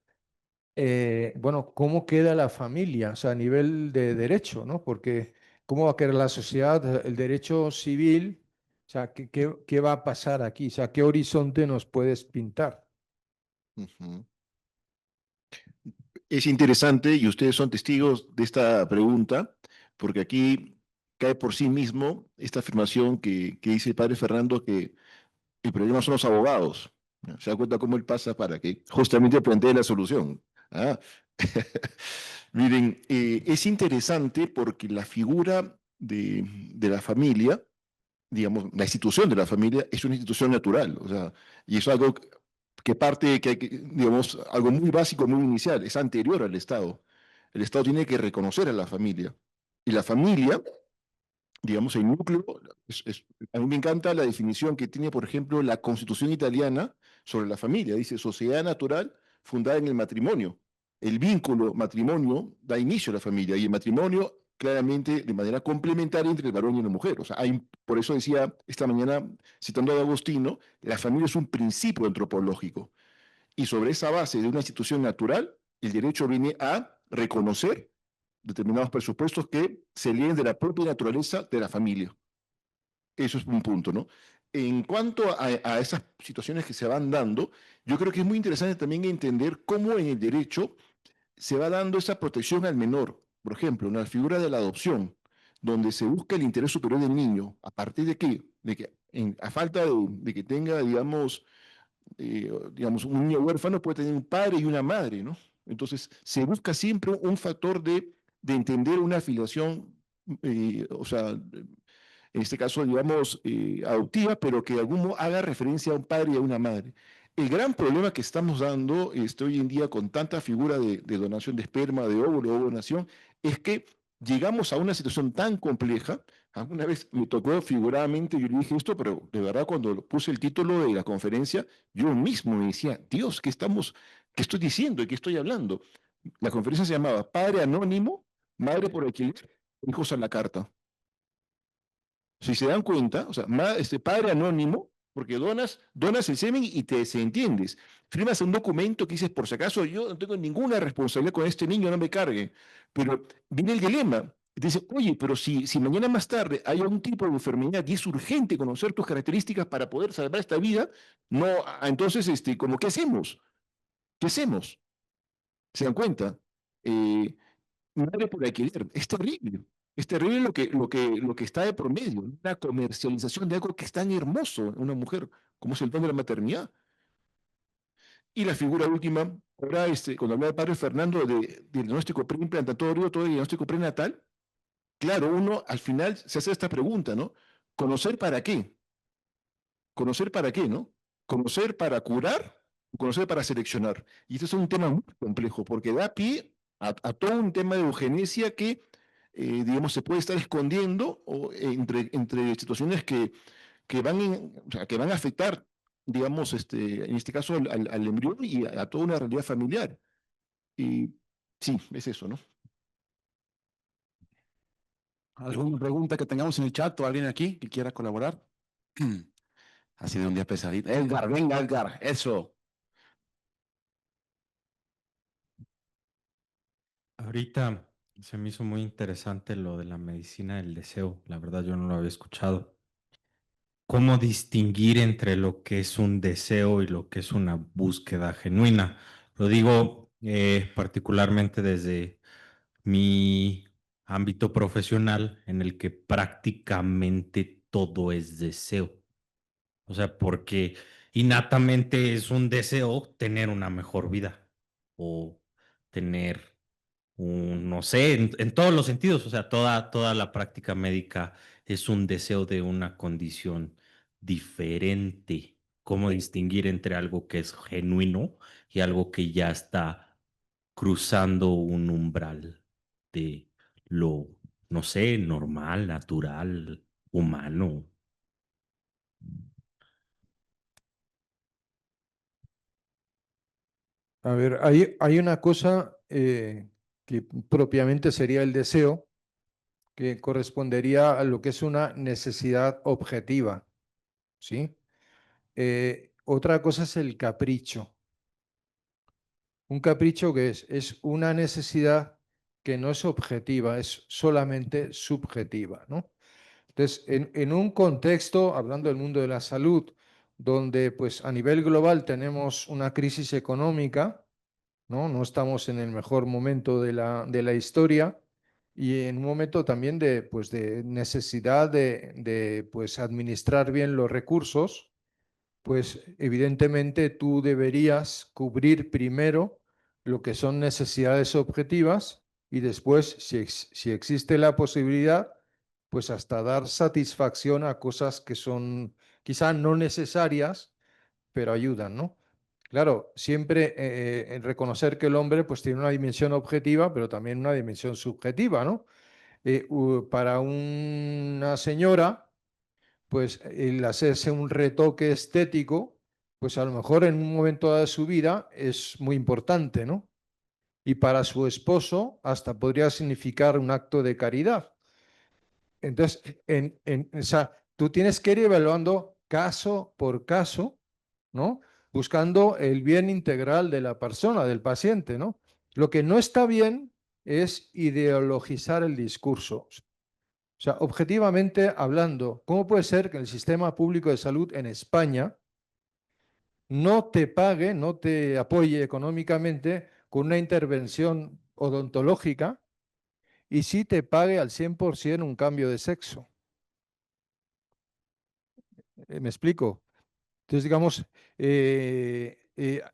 Bueno, ¿cómo queda la familia? O sea, a nivel de derecho, ¿no? Porque ¿cómo va a quedar la sociedad, el derecho civil? O sea, ¿qué va a pasar aquí? O sea, ¿qué horizonte nos puedes pintar? Ujú. Es interesante y ustedes son testigos de esta pregunta, porque aquí cae por sí mismo esta afirmación que dice el padre Fernando que el problema son los abogados. ¿Se da cuenta cómo él pasa para que justamente plantee la solución? ¿Ah? Miren, es interesante porque la figura de la familia, digamos, la institución de la familia es una institución natural, o sea, y es algo que parte, digamos, algo muy básico, muy inicial, es anterior al Estado. El Estado tiene que reconocer a la familia. Y la familia, digamos, el núcleo, a mí me encanta la definición que tiene, por ejemplo, la Constitución italiana sobre la familia. Dice, sociedad natural fundada en el matrimonio. El vínculo matrimonio da inicio a la familia y el matrimonio claramente de manera complementaria entre el varón y la mujer. O sea, por eso decía esta mañana, citando a Agostino, la familia es un principio antropológico. Y sobre esa base de una institución natural, el derecho viene a reconocer determinados presupuestos que se leen de la propia naturaleza de la familia. Eso es un punto, ¿no? En cuanto a esas situaciones que se van dando, yo creo que es muy interesante también entender cómo en el derecho se va dando esa protección al menor. Por ejemplo, en la figura de la adopción, donde se busca el interés superior del niño. ¿A partir de qué? De que a falta de que tenga, digamos, un niño huérfano puede tener un padre y una madre, ¿no? Entonces, se busca siempre un factor de entender una afiliación, o sea, en este caso, digamos, adoptiva, pero que de algún modo haga referencia a un padre y a una madre. El gran problema que estamos dando hoy en día con tanta figura de donación de esperma, de óvulo, o donación, es que llegamos a una situación tan compleja. Alguna vez me tocó figuradamente, yo le dije esto, pero de verdad cuando puse el título de la conferencia, yo mismo me decía, Dios, qué estoy diciendo y qué estoy hablando? La conferencia se llamaba Padre Anónimo, Madre por Alquiler, Hijos a la Carta. Si se dan cuenta, o sea, padre anónimo, porque donas el semen y te desentiendes. Firmas un documento que dices, por si acaso yo no tengo ninguna responsabilidad con este niño, no me cargue. Pero viene el dilema. Te dice, oye, pero si mañana más tarde hay algún tipo de enfermedad y es urgente conocer tus características para poder salvar esta vida, no, entonces, como, ¿qué hacemos? ¿Qué hacemos? ¿Se dan cuenta? Eh, Madre por alquiler. Es terrible. Es terrible lo que está de por medio. Una comercialización de algo que es tan hermoso en una mujer, como es el don de la maternidad. Y la figura última, ahora cuando hablaba el padre Fernando del diagnóstico preimplantatorio, todo el diagnóstico prenatal, claro, uno al final se hace esta pregunta, ¿no? ¿Conocer para qué? ¿Conocer para qué, no? ¿Conocer para curar o conocer para seleccionar? Y este es un tema muy complejo porque da pie a todo un tema de eugenesia que, digamos, se puede estar escondiendo entre situaciones o sea, que van a afectar, digamos, en este caso al embrión y a toda una realidad familiar. Y sí, es eso, ¿no? ¿Alguna pregunta que tengamos en el chat o alguien aquí que quiera colaborar? Ha sido un día pesadito. Edgar, venga, Edgar, eso. Ahorita se me hizo muy interesante lo de la medicina del deseo. La verdad, yo no lo había escuchado. ¿Cómo distinguir entre lo que es un deseo y lo que es una búsqueda genuina? Lo digo particularmente desde mi ámbito profesional, en el que prácticamente todo es deseo. O sea, porque innatamente es un deseo tener una mejor vida o tener no sé, en todos los sentidos. O sea, toda la práctica médica es un deseo de una condición diferente. ¿Cómo distinguir entre algo que es genuino y algo que ya está cruzando un umbral de lo, no sé, normal, natural, humano? A ver, hay una cosa que propiamente sería el deseo, que correspondería a lo que es una necesidad objetiva, ¿sí? Otra cosa es el capricho. Un capricho que es una necesidad que no es objetiva, es solamente subjetiva, ¿no? Entonces, en un contexto, hablando del mundo de la salud, donde pues a nivel global tenemos una crisis económica, ¿no? No estamos en el mejor momento de la historia y en un momento también pues, de necesidad de pues, administrar bien los recursos, pues evidentemente tú deberías cubrir primero lo que son necesidades objetivas y después, si existe la posibilidad, pues hasta dar satisfacción a cosas que son quizá no necesarias, pero ayudan, ¿no? Claro, siempre en reconocer que el hombre pues tiene una dimensión objetiva, pero también una dimensión subjetiva, ¿no? Para una señora, pues el hacerse un retoque estético, pues a lo mejor en un momento dado de su vida es muy importante, ¿no? Y para su esposo hasta podría significar un acto de caridad. Entonces, o sea, tú tienes que ir evaluando caso por caso, ¿no? Buscando el bien integral de la persona, del paciente, ¿no? Lo que no está bien es ideologizar el discurso. O sea, objetivamente hablando, ¿cómo puede ser que el sistema público de salud en España no te pague, no te apoye económicamente con una intervención odontológica y sí te pague al 100% un cambio de sexo? ¿Me explico? Entonces, digamos,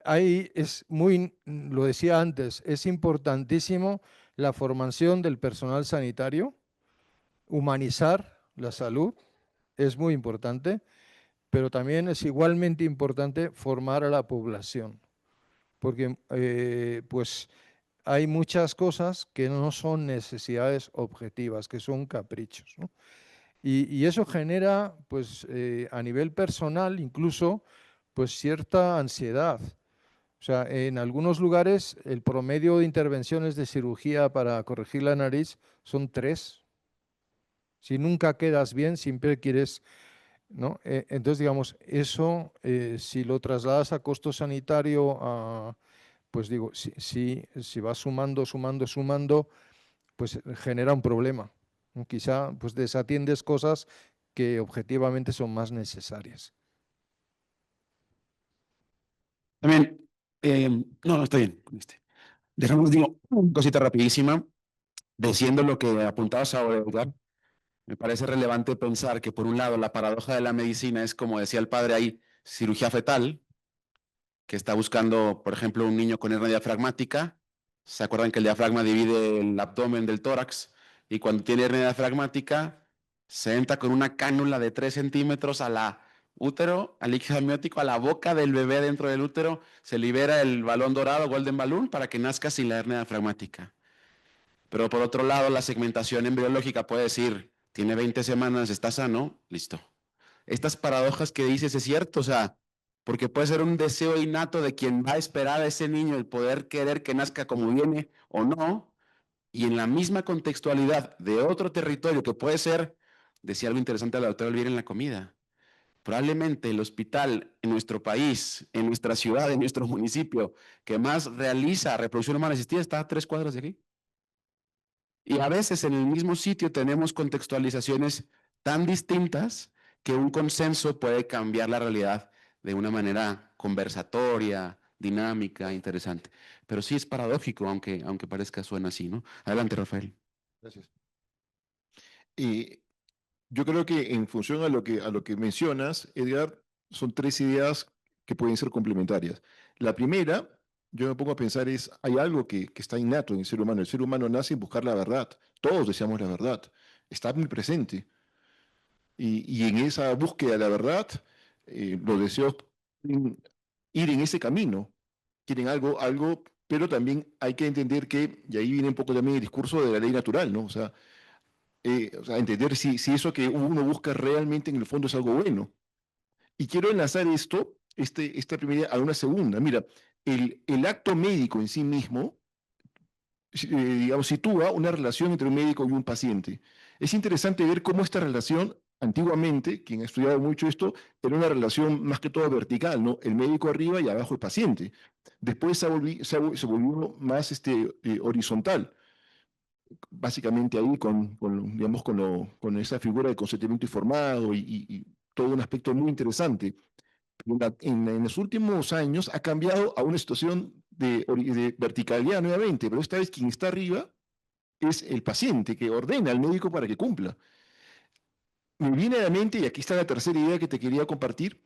ahí es muy, lo decía antes, es importantísimo la formación del personal sanitario, humanizar la salud, es muy importante, pero también es igualmente importante formar a la población, porque pues hay muchas cosas que no son necesidades objetivas, que son caprichos, ¿no? Y eso genera, pues, a nivel personal, incluso, pues, cierta ansiedad. O sea, en algunos lugares el promedio de intervenciones de cirugía para corregir la nariz son 3. Si nunca quedas bien, siempre quieres, ¿no? Entonces, digamos, eso, si lo trasladas a costo sanitario, pues digo, si vas sumando, pues genera un problema, ¿no? Quizá pues desatiendes cosas que objetivamente son más necesarias. También, no, está bien. Dejamos, digo, una cosita rapidísima. Diciendo lo que apuntabas ahora, Edgar, me parece relevante pensar que, por un lado, la paradoja de la medicina es, como decía el padre ahí, cirugía fetal, que está buscando, por ejemplo, un niño con hernia diafragmática. ¿Se acuerdan que el diafragma divide el abdomen del tórax? Y cuando tiene hernia diafragmática, se entra con una cánula de 3 centímetros a la útero, al líquido amniótico, a la boca del bebé dentro del útero, se libera el balón dorado, golden balloon, para que nazca sin la hernia diafragmática. Pero por otro lado, la segmentación embriológica puede decir, tiene 20 semanas, está sano, listo. Estas paradojas que dices es cierto, o sea, porque puede ser un deseo innato de quien va a esperar a ese niño el poder querer que nazca como viene o no, y en la misma contextualidad de otro territorio que puede ser, decía algo interesante la doctora Elvira en la comida, probablemente el hospital en nuestro país, en nuestra ciudad, en nuestro municipio, que más realiza reproducción humana asistida está a 3 cuadras de aquí. Y a veces en el mismo sitio tenemos contextualizaciones tan distintas que un consenso puede cambiar la realidad de una manera conversatoria, dinámica, interesante. Pero sí es paradójico, aunque parezca suena así, ¿no? Adelante, Rafael. Gracias. Yo creo que en función a lo que mencionas, Edgar, son 3 ideas que pueden ser complementarias. La primera, yo me pongo a pensar, hay algo que está innato en el ser humano. El ser humano nace en buscar la verdad. Todos deseamos la verdad. Está muy presente. Y en esa búsqueda de la verdad, los deseos quieren ir en ese camino. Quieren algo, pero también hay que entender que, y ahí viene un poco también el discurso de la ley natural, ¿no? O sea, entender si eso que uno busca realmente en el fondo es algo bueno. Y quiero enlazar esta primera idea a una segunda. Mira, el acto médico en sí mismo, digamos, sitúa una relación entre un médico y un paciente. Es interesante ver cómo esta relación, antiguamente, quien ha estudiado mucho esto, era una relación más que todo vertical, ¿no? El médico arriba y abajo el paciente. Después se volvió más horizontal, básicamente ahí digamos, con esa figura de consentimiento informado y todo un aspecto muy interesante. En los últimos años ha cambiado a una situación de verticalidad nuevamente, pero esta vez quien está arriba es el paciente que ordena al médico para que cumpla. Me viene a la mente, y aquí está la tercera idea que te quería compartir,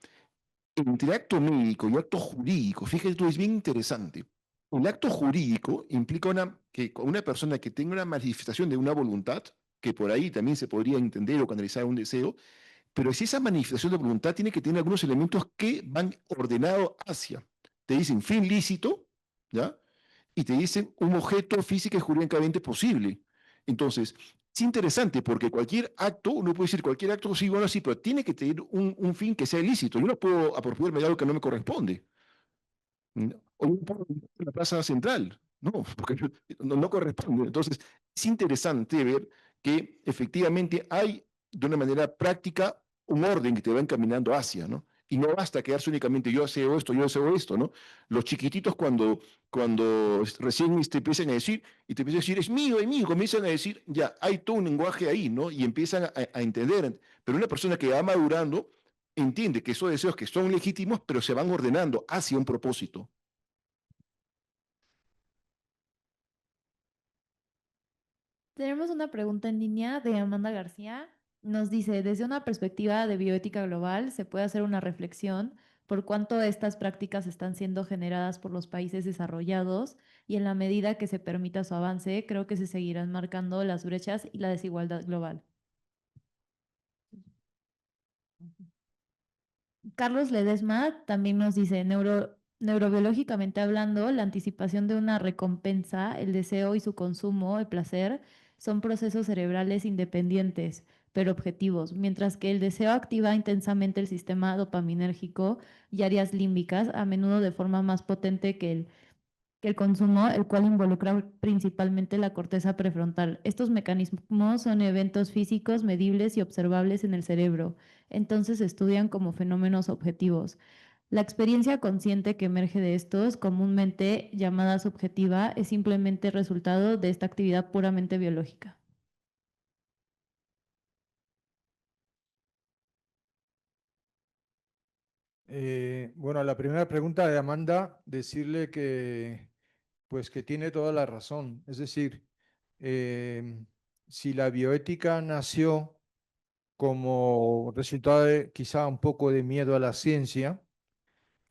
entre acto médico y acto jurídico, fíjate tú, es bien interesante. El acto jurídico implica que una persona que tenga una manifestación de una voluntad, que por ahí también se podría entender o canalizar un deseo, pero si esa manifestación de voluntad tiene que tener algunos elementos que van ordenados hacia. Te dicen fin lícito, ¿ya? Y te dicen un objeto físico y jurídicamente posible. Entonces, es interesante porque cualquier acto, uno puede decir cualquier acto, sí, bueno, sí, pero tiene que tener un fin que sea ilícito. Yo no puedo apropiarme de algo que no me corresponde. O no puedo ir a la plaza central, no, porque no corresponde. Entonces, es interesante ver que efectivamente hay de una manera práctica un orden que te va encaminando hacia, ¿no? Y no basta quedarse únicamente yo deseo esto, ¿no? Los chiquititos cuando recién te empiezan a decir, y te empiezan a decir, es mío, comienzan a decir, ya, hay todo un lenguaje ahí, ¿no? Y empiezan a entender. Pero una persona que va madurando entiende que esos deseos que son legítimos, pero se van ordenando hacia un propósito. Tenemos una pregunta en línea de Amanda García. Nos dice, desde una perspectiva de bioética global, se puede hacer una reflexión por cuánto estas prácticas están siendo generadas por los países desarrollados y en la medida que se permita su avance, creo que se seguirán marcando las brechas y la desigualdad global. Carlos Ledesma también nos dice, neurobiológicamente hablando, la anticipación de una recompensa, el deseo y su consumo, el placer, son procesos cerebrales independientes, pero objetivos, mientras que el deseo activa intensamente el sistema dopaminérgico y áreas límbicas, a menudo de forma más potente que el consumo, el cual involucra principalmente la corteza prefrontal. Estos mecanismos son eventos físicos, medibles y observables en el cerebro, entonces se estudian como fenómenos objetivos. La experiencia consciente que emerge de estos, comúnmente llamada subjetiva, es simplemente resultado de esta actividad puramente biológica. Bueno, a la primera pregunta de Amanda, decirle que, pues, que tiene toda la razón. Es decir, si la bioética nació como resultado de quizá un poco de miedo a la ciencia,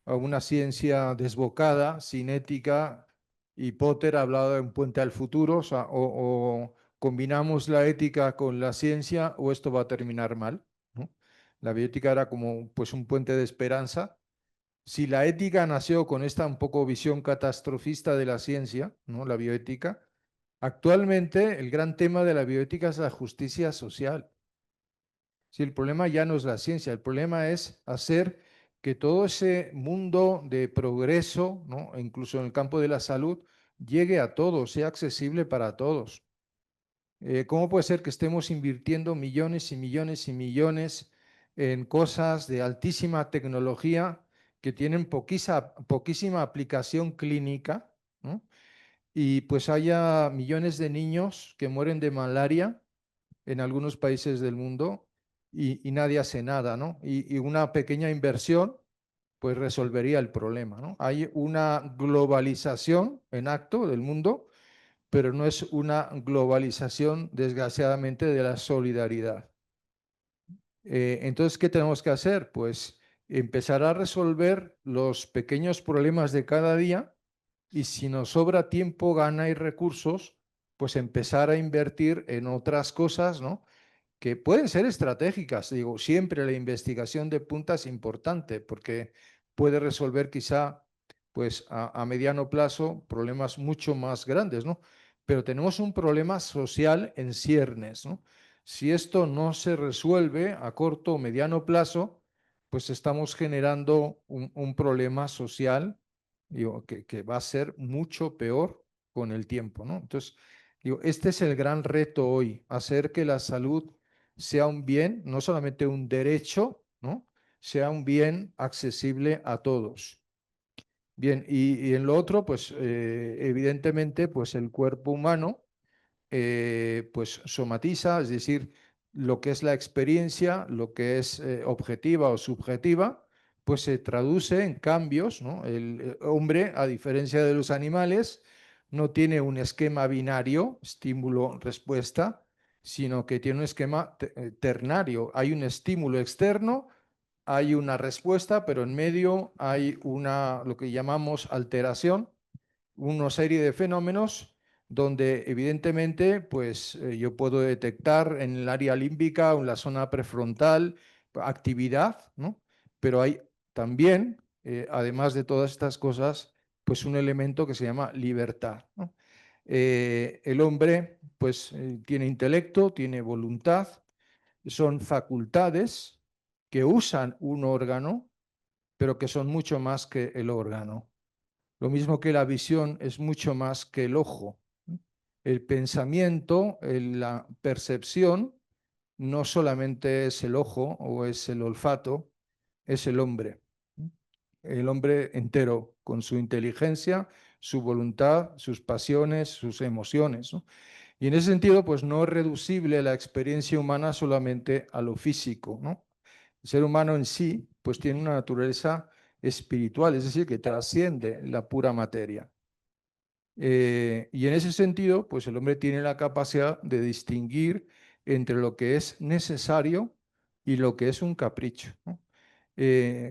a una ciencia desbocada, sin ética, y Potter ha hablado de un puente al futuro, o sea, o combinamos la ética con la ciencia o esto va a terminar mal, ¿no? La bioética era como pues un puente de esperanza. Si la ética nació con esta un poco visión catastrofista de la ciencia, ¿no? La bioética, actualmente el gran tema de la bioética es la justicia social. Si el problema ya no es la ciencia, el problema es hacer que todo ese mundo de progreso, ¿no? E incluso en el campo de la salud, llegue a todos, sea accesible para todos. ¿Cómo puede ser que estemos invirtiendo millones y millones y millones en cosas de altísima tecnología que tienen poquísima aplicación clínica, ¿no? Y pues haya millones de niños que mueren de malaria en algunos países del mundo y nadie hace nada, ¿no? Y una pequeña inversión pues resolvería el problema, ¿no? Hay una globalización en acto del mundo, pero no es una globalización, desgraciadamente, de la solidaridad. Entonces, ¿qué tenemos que hacer? Pues empezar a resolver los pequeños problemas de cada día y si nos sobra tiempo, gana y recursos, pues empezar a invertir en otras cosas, ¿no? Que pueden ser estratégicas. Digo, siempre la investigación de punta es importante porque puede resolver quizá pues a mediano plazo problemas mucho más grandes, ¿no? Pero tenemos un problema social en ciernes, ¿no? Si esto no se resuelve a corto o mediano plazo, pues estamos generando un problema social, digo, que va a ser mucho peor con el tiempo, ¿no? Entonces, digo, este es el gran reto hoy, hacer que la salud sea un bien, no solamente un derecho, ¿no? Sea un bien accesible a todos. Bien, y en lo otro, pues evidentemente, pues el cuerpo humano, pues somatiza, es decir, lo que es la experiencia, lo que es objetiva o subjetiva, pues se traduce en cambios, ¿no? El hombre, a diferencia de los animales, no tiene un esquema binario, estímulo-respuesta, sino que tiene un esquema ternario. Hay un estímulo externo, hay una respuesta, pero en medio hay lo que llamamos alteración, una serie de fenómenos donde evidentemente pues yo puedo detectar en el área límbica o en la zona prefrontal actividad, ¿no? Pero hay también, además de todas estas cosas, pues un elemento que se llama libertad, ¿no? El hombre pues tiene intelecto, tiene voluntad, son facultades que usan un órgano, pero que son mucho más que el órgano. Lo mismo que la visión es mucho más que el ojo. El pensamiento, la percepción, no solamente es el ojo o es el olfato, es el hombre. El hombre entero, con su inteligencia, su voluntad, sus pasiones, sus emociones, ¿no? Y en ese sentido, pues no es reducible la experiencia humana solamente a lo físico, ¿no? El ser humano en sí, pues tiene una naturaleza espiritual, es decir, que trasciende la pura materia. Y en ese sentido, pues el hombre tiene la capacidad de distinguir entre lo que es necesario y lo que es un capricho, ¿no?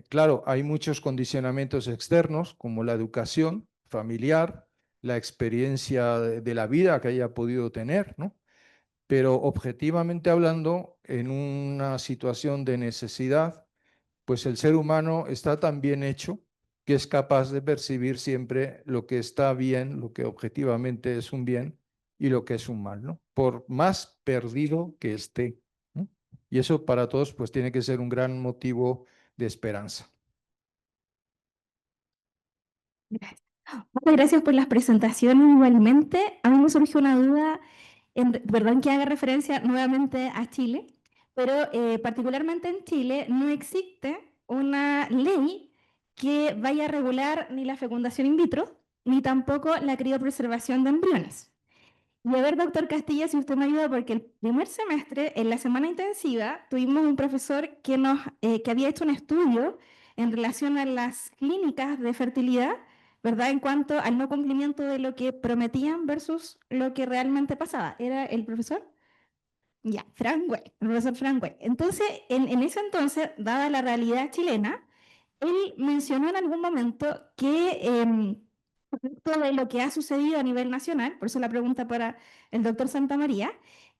Claro, hay muchos condicionamientos externos, como la educación familiar, la experiencia de la vida que haya podido tener, ¿no? Pero objetivamente hablando, en una situación de necesidad, pues el ser humano está tan bien hecho que es capaz de percibir siempre lo que está bien, lo que objetivamente es un bien y lo que es un mal, ¿no? Por más perdido que esté, ¿no? Y eso para todos pues tiene que ser un gran motivo de esperanza. Gracias. Muchas gracias por las presentaciones igualmente. A mí me surgió una duda, perdón que haga referencia nuevamente a Chile, pero particularmente en Chile no existe una ley que vaya a regular ni la fecundación in vitro, ni tampoco la criopreservación de embriones. Y a ver, doctor Castilla, si usted me ayuda, porque el primer semestre, en la semana intensiva, tuvimos un profesor que había hecho un estudio en relación a las clínicas de fertilidad, ¿verdad? En cuanto al no cumplimiento de lo que prometían versus lo que realmente pasaba. ¿Era el profesor? Ya, Frank Way, el profesor Frank Way. Entonces, en ese entonces, dada la realidad chilena, él mencionó en algún momento que producto de lo que ha sucedido a nivel nacional, por eso la pregunta para el doctor Santamaría,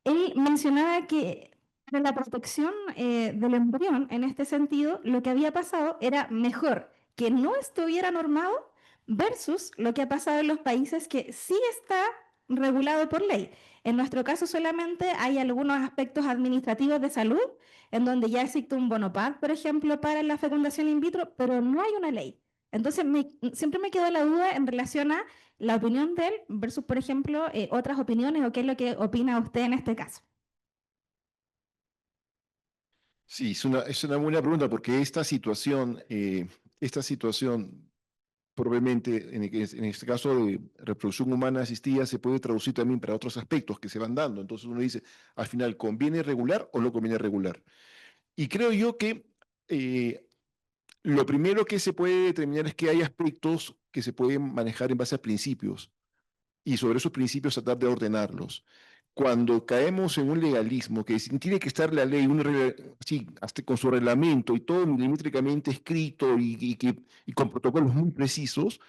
él mencionaba que para la protección del embrión, en este sentido, lo que había pasado era mejor que no estuviera normado versus lo que ha pasado en los países que sí está regulado por ley. En nuestro caso solamente hay algunos aspectos administrativos de salud en donde ya existe un bonopad, por ejemplo, para la fecundación in vitro, pero no hay una ley. Entonces, siempre me quedó la duda en relación a la opinión de él versus, por ejemplo, otras opiniones o qué es lo que opina usted en este caso. Sí, es una buena pregunta porque esta situación probablemente en este caso de reproducción humana asistida se puede traducir también para otros aspectos que se van dando. Entonces uno dice, al final, ¿conviene regular o no conviene regular? Y creo yo que lo primero que se puede determinar es que hay aspectos que se pueden manejar en base a principios y sobre esos principios tratar de ordenarlos. Cuando caemos en un legalismo que tiene que estar la ley, sí, hasta con su reglamento y todo milimétricamente escrito y con protocolos muy precisos,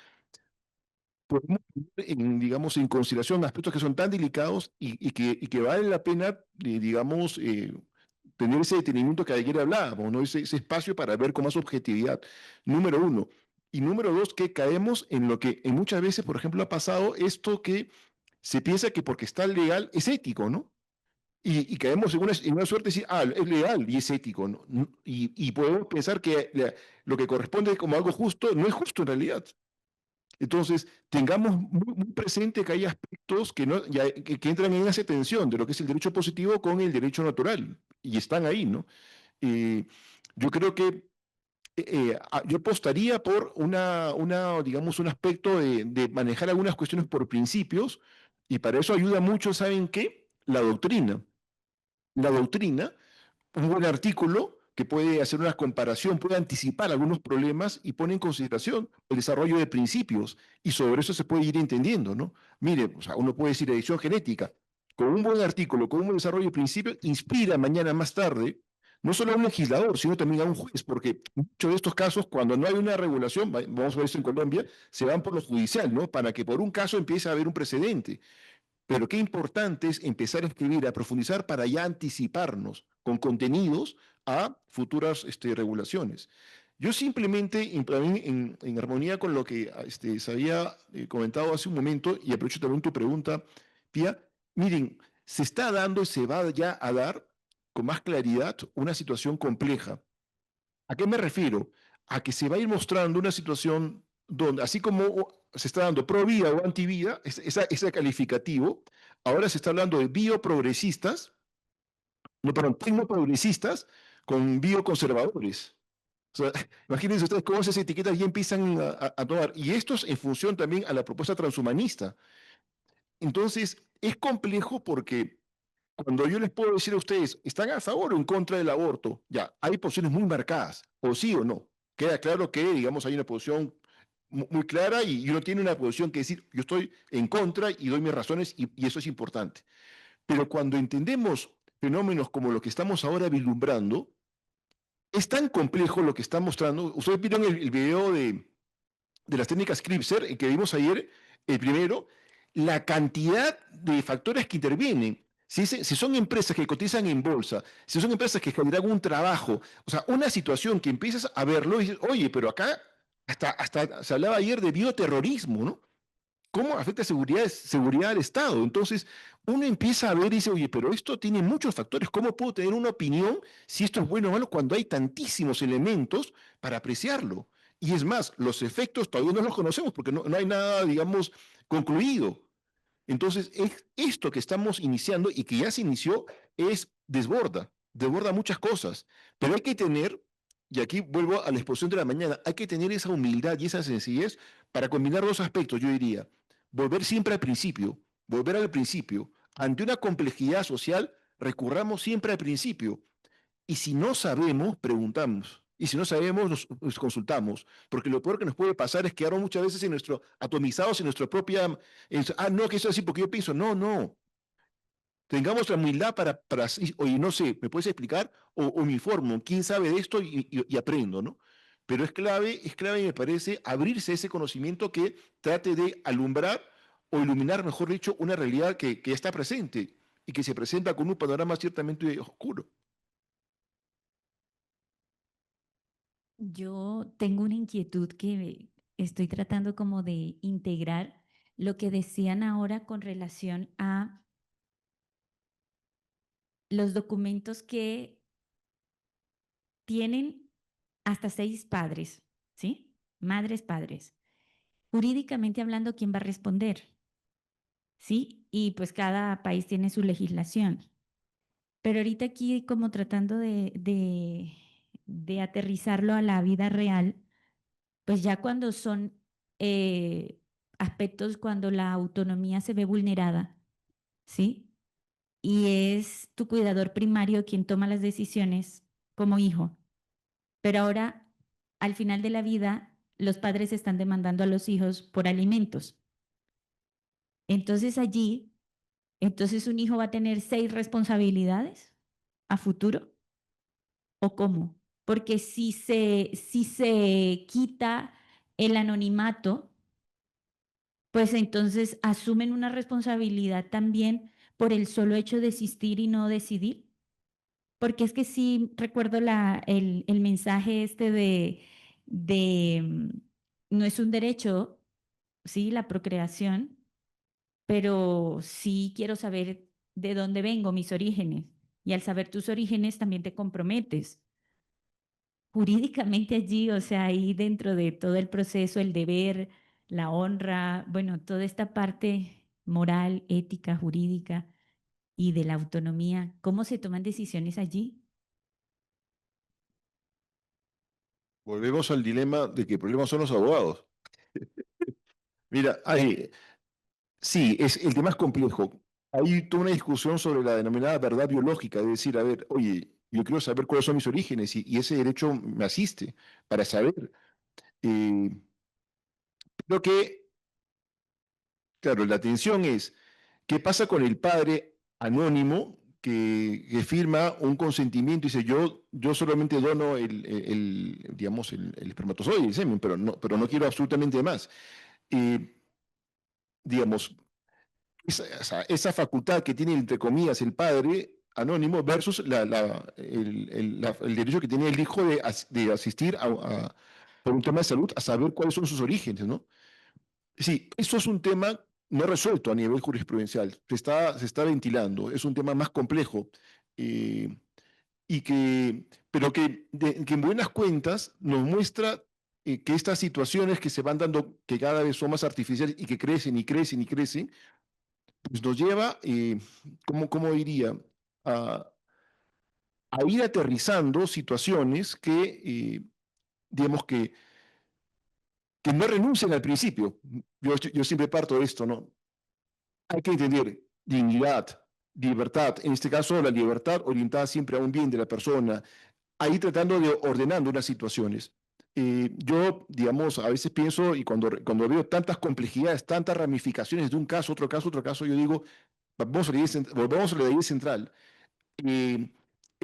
podemos tener digamos, en consideración aspectos que son tan delicados y que vale la pena, digamos, tener ese detenimiento que ayer hablábamos, ¿no? Ese espacio para ver con más objetividad, número uno. Y número dos, que caemos en lo que en muchas veces, por ejemplo, ha pasado esto que se piensa que porque está legal es ético, ¿no? Y caemos en una suerte de decir, ah, es legal y es ético, ¿no? Y podemos pensar que lo que corresponde como algo justo no es justo en realidad. Entonces, tengamos muy presente que hay aspectos que entran en esa tensión de lo que es el derecho positivo con el derecho natural, y están ahí, ¿no? Eh, yo creo que yo apostaría por digamos, un aspecto de manejar algunas cuestiones por principios, y para eso ayuda mucho, ¿saben qué? La doctrina. La doctrina, un buen artículo que puede hacer una comparación, puede anticipar algunos problemas y pone en consideración el desarrollo de principios, y sobre eso se puede ir entendiendo, ¿no? Mire, o sea, uno puede decir edición genética, con un buen artículo, con un buen desarrollo de principios, inspira mañana más tarde, no solo a un legislador, sino también a un juez, porque muchos de estos casos, cuando no hay una regulación, vamos a ver eso en Colombia, se van por lo judicial, ¿no? Para que por un caso empiece a haber un precedente. Pero qué importante es empezar a escribir, a profundizar para ya anticiparnos con contenidos a futuras regulaciones. Yo simplemente, en armonía con lo que se había comentado hace un momento, y aprovecho también tu pregunta, Pía, miren, se está dando y se va ya a dar con más claridad una situación compleja. ¿A qué me refiero? A que se va a ir mostrando una situación donde, así como se está dando pro vida o anti vida, ese calificativo, ahora se está hablando de bioprogresistas, no, perdón, tecnoprogresistas con bioconservadores. O sea, imagínense ustedes cómo esas etiquetas ya empiezan a tomar. Y esto es en función también a la propuesta transhumanista. Entonces, es complejo porque cuando yo les puedo decir a ustedes, ¿están a favor o en contra del aborto? Ya, hay posiciones muy marcadas, o sí o no. Queda claro que, digamos, hay una posición muy clara y uno tiene una posición que decir, yo estoy en contra y doy mis razones y eso es importante. Pero cuando entendemos fenómenos como lo que estamos ahora vislumbrando, es tan complejo lo que está mostrando. Ustedes vieron el video de las técnicas Kripser que vimos ayer, el primero, la cantidad de factores que intervienen. Si son empresas que cotizan en bolsa, si son empresas que generan un trabajo, o sea, una situación que empiezas a verlo y dices, oye, pero acá hasta se hablaba ayer de bioterrorismo, ¿no? ¿Cómo afecta seguridad del Estado? Entonces, uno empieza a ver y dice, oye, pero esto tiene muchos factores. ¿Cómo puedo tener una opinión si esto es bueno o malo cuando hay tantísimos elementos para apreciarlo? Y es más, los efectos todavía no los conocemos porque no hay nada, digamos, concluido. Entonces, esto que estamos iniciando y que ya se inició desborda muchas cosas. Pero hay que tener, y aquí vuelvo a la exposición de la mañana, hay que tener esa humildad y esa sencillez para combinar dos aspectos, yo diría. Volver siempre al principio, volver al principio. Ante una complejidad social, recurramos siempre al principio. Y si no sabemos, preguntamos. Y si no sabemos, nos consultamos. Porque lo peor que nos puede pasar es quedar muchas veces atomizados en nuestra propia... no, que eso es así porque yo pienso. No, no. Tengamos la humildad oye, no sé, ¿me puedes explicar? O me informo, ¿quién sabe de esto? Y aprendo, ¿no? Pero es clave, me parece, abrirse a ese conocimiento que trate de alumbrar o iluminar, mejor dicho, una realidad que ya está presente y que se presenta con un panorama ciertamente oscuro. Yo tengo una inquietud que estoy tratando como de integrar lo que decían ahora con relación a los documentos que tienen hasta 6 padres, ¿sí? Madres, padres. Jurídicamente hablando, ¿quién va a responder? ¿Sí? Y pues cada país tiene su legislación. Pero ahorita aquí como tratando de aterrizarlo a la vida real, pues ya cuando son aspectos cuando la autonomía se ve vulnerada, ¿sí? Y es tu cuidador primario quien toma las decisiones como hijo. Pero ahora, al final de la vida, los padres están demandando a los hijos por alimentos. Entonces allí, entonces un hijo va a tener 6 responsabilidades a futuro. ¿O cómo? Porque si se quita el anonimato, pues entonces asumen una responsabilidad también por el solo hecho de existir y no decidir. Porque es que sí recuerdo el mensaje este de no es un derecho, sí, la procreación, pero sí quiero saber de dónde vengo, mis orígenes. Y al saber tus orígenes también te comprometes. Jurídicamente allí, o sea, ahí dentro de todo el proceso, el deber, la honra, bueno, toda esta parte moral, ética, jurídica y de la autonomía, ¿cómo se toman decisiones allí? Volvemos al dilema de que el problema son los abogados. Mira, sí, el tema es complejo. Hay toda una discusión sobre la denominada verdad biológica, de decir, a ver, oye, yo quiero saber cuáles son mis orígenes y ese derecho me asiste para saber. Eh, Creo que, claro, la tensión es, ¿qué pasa con el padre anónimo que firma un consentimiento y dice, yo solamente dono digamos, el espermatozoide, el semen, pero no quiero absolutamente más? Digamos, esa facultad que tiene, entre comillas, el padre anónimo versus el derecho que tiene el hijo de asistir por un tema de salud a saber cuáles son sus orígenes, ¿no? Sí, eso es un tema no resuelto a nivel jurisprudencial, se está ventilando, es un tema más complejo, eh, pero que en buenas cuentas nos muestra que estas situaciones que se van dando, que cada vez son más artificiales y que crecen y crecen y crecen, pues nos lleva, ¿cómo diría? A, a ir aterrizando situaciones digamos que no renuncien al principio. Yo siempre parto de esto, ¿no? Hay que entender dignidad, libertad, en este caso la libertad orientada siempre a un bien de la persona, ahí tratando de ordenando unas situaciones. Yo, digamos, a veces pienso y cuando veo tantas complejidades, tantas ramificaciones de un caso, otro caso, yo digo, volvamos a la idea central.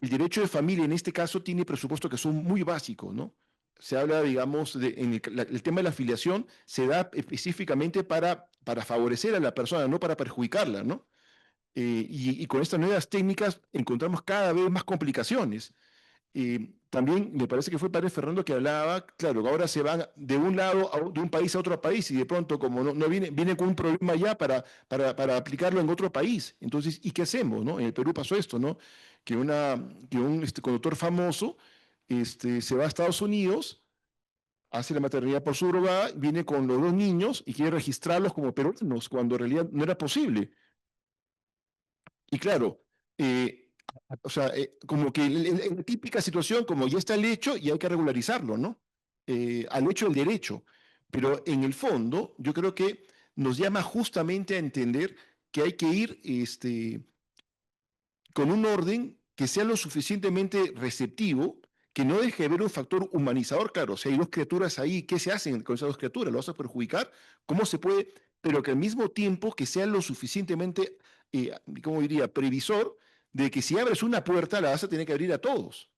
el derecho de familia en este caso tiene presupuestos que son muy básicos, ¿no? Se habla, digamos, el tema de la afiliación se da específicamente para favorecer a la persona, no para perjudicarla, ¿no? Y con estas nuevas técnicas encontramos cada vez más complicaciones. También me parece que fue el padre Fernando que hablaba, claro, que ahora se van de un lado, de un país a otro país, y de pronto, como no viene con un problema ya para aplicarlo en otro país. Entonces, ¿y qué hacemos, no? En el Perú pasó esto, ¿no? Que un conductor famoso se va a Estados Unidos, hace la maternidad por subrogada, viene con los 2 niños y quiere registrarlos como peruanos, cuando en realidad no era posible. Y claro, o sea, como que en la típica situación, como ya está el hecho y hay que regularizarlo, ¿no? Al hecho del derecho. Pero en el fondo, yo creo que nos llama justamente a entender que hay que ir con un orden que sea lo suficientemente receptivo, que no deje de ver un factor humanizador. Claro, si hay 2 criaturas ahí, ¿qué se hacen con esas 2 criaturas? ¿Lo vas a perjudicar? ¿Cómo se puede? Pero que al mismo tiempo que sea lo suficientemente, ¿cómo diría?, previsor de que si abres una puerta la vas a tener que abrir a todos.